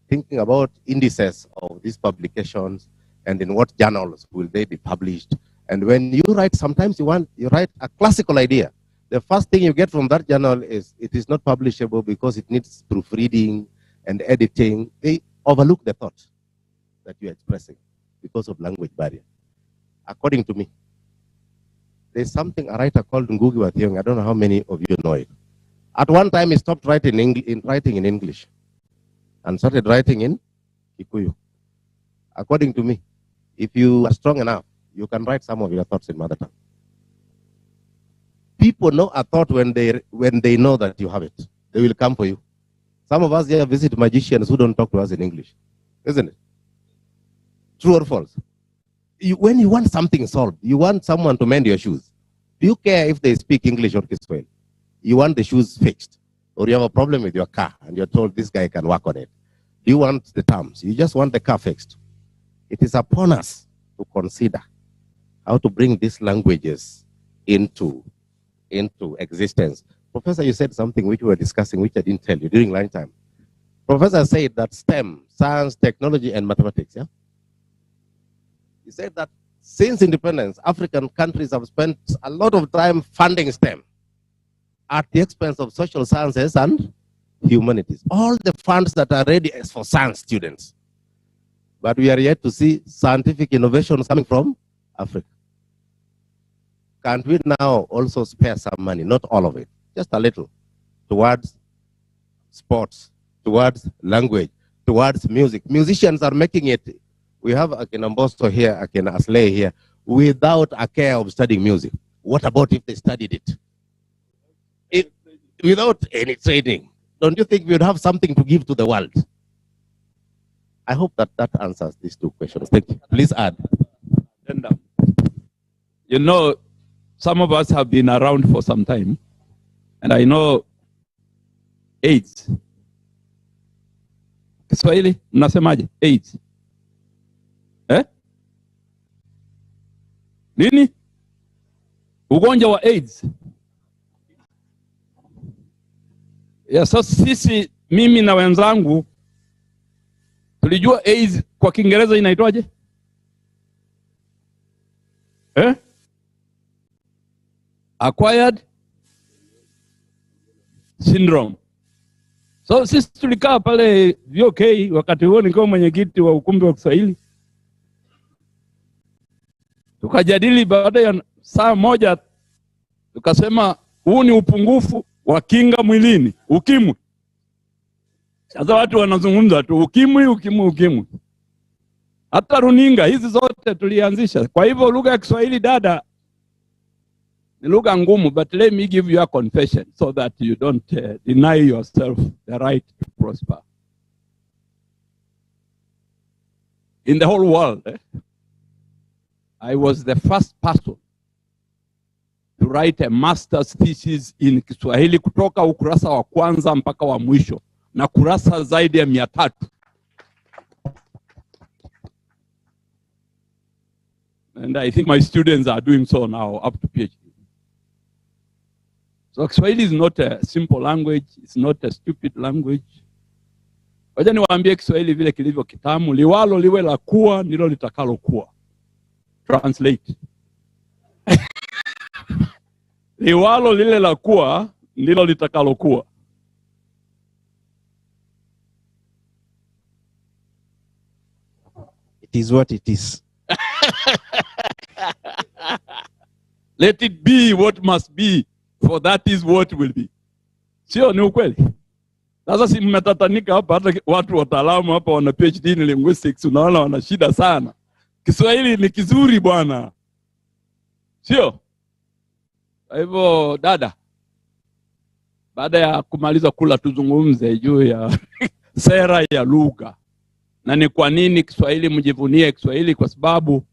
Thinking about indices of these publications and in what journals will they be published. And when you write, sometimes you write a classical idea. The first thing you get from that journal is it is not publishable because it needs proofreading and editing. They overlook the thought that you're expressing because of language barrier. According to me, there's something a writer called Ngugi wa Thiong'o. I don't know how many of you know it. At one time, he stopped writing in English and started writing in Kikuyu. According to me, if you are strong enough, you can write some of your thoughts in mother tongue. People know a thought when they know that you have it. They will come for you. Some of us here visit magicians who don't talk to us in English, isn't it? True or false? When you want something solved, you want someone to mend your shoes. Do you care if they speak English or Kiswahili? You want the shoes fixed, or you have a problem with your car and you're told this guy can work on it. Do you want the terms? You just want the car fixed. It is upon us to consider how to bring these languages into existence. Professor, you said something which we were discussing, which I didn't tell you during lunchtime. Professor said that STEM, science, technology, and mathematics, yeah? He said that since independence, African countries have spent a lot of time funding STEM at the expense of social sciences and humanities. All the funds that are ready is for science students. But we are yet to see scientific innovations coming from Africa. Can't we now also spare some money, not all of it, just a little, towards sports, towards language, towards music? Musicians are making it. We have Akina Mbosto here, Akina Asley here, without a care of studying music. What about if they studied it? Without any training? Don't you think we would have something to give to the world? I hope that answers these two questions. Thank you. Please add. You know, some of us have been around for some time, and I know AIDS. Kiswahili, mnasemaje? AIDS. Nini? Ugonjwa wa AIDS. Ya sasa sisi, mimi na wenzangu, tulijua AIDS kwa Kiingereza inaitwaje? Acquired syndrome. So sisi tulikaa pale VOK wakati huo nilikuwa mwenyekiti wa ukumbi wa Kiswahili. Tukajadili baada ya saa moja, tukasema huu ni upungufu wa kinga mwilini, ukimwi. Sasa watu wanazungumza tu ukimwi. Hata runinga hizi zote tulianzisha. Kwa hivyo lugha ya Kiswahili dada ni lugha ngumu, but let me give you a confession so that you don't deny yourself the right to prosper. in the whole world. I was the first person to write a master's thesis in Kiswahili kutoka ukurasa wa kwanza mpaka wa mwisho na kurasa zaidi ya 300. And I think my students are doing so now up to PhD. So Kiswahili is not a simple language, it's not a stupid language. Wacha niwaambie Kiswahili vile kilivyo kitamu, liwalo liwe la kuwa ndilo litakalo kuwa. Translate. Liwalo lile la kuwa ndilo litakalo kuwa. It is what it is. Let it be what must be, for that is what will be. Sio ni ukweli? Sasa si mmetatanika hapa, hata watu wataalamu hapa wana PhD in linguistics, unaona wana shida sana. Kiswahili ni kizuri bwana. Sio? Kwa hivyo dada, baada ya kumaliza kula tuzungumze juu ya sera ya lugha. Na ni kwa nini Kiswahili mjivunie Kiswahili? Kwa sababu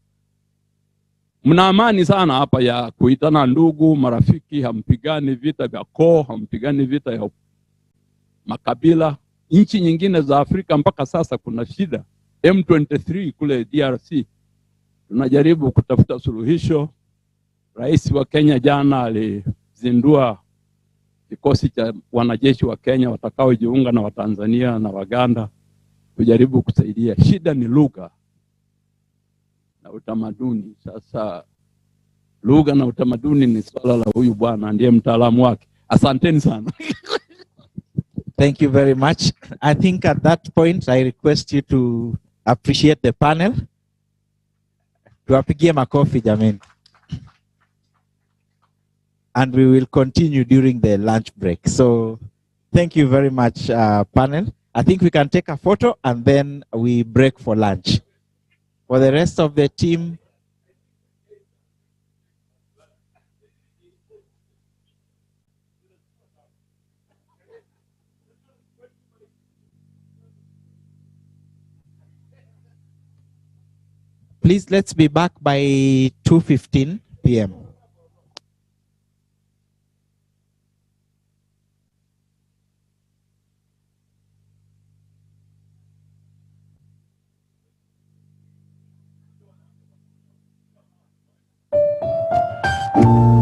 mna amani sana hapa ya kuitana ndugu, marafiki, hampigani vita vya koo, hampigani vita ya makabila. Nchi nyingine za Afrika mpaka sasa kuna shida. M23 kule DRC. Tunajaribu kutafuta suluhisho. Rais wa Kenya jana alizindua kikosi cha wanajeshi wa Kenya watakaojiunga na Watanzania na Waganda kujaribu kusaidia. Shida ni lugha na utamaduni. Sasa lugha na utamaduni ni swala la huyu bwana, ndiye mtaalamu wake. Asanteni sana. Thank you very much. I think at that point I request you to appreciate the panel. Tuwapigie makofi jameni. And we will continue during the lunch break. So thank you very much, panel. I think we can take a photo and then we break for lunch. For the rest of the team, please let's be back by 2:15 p.m.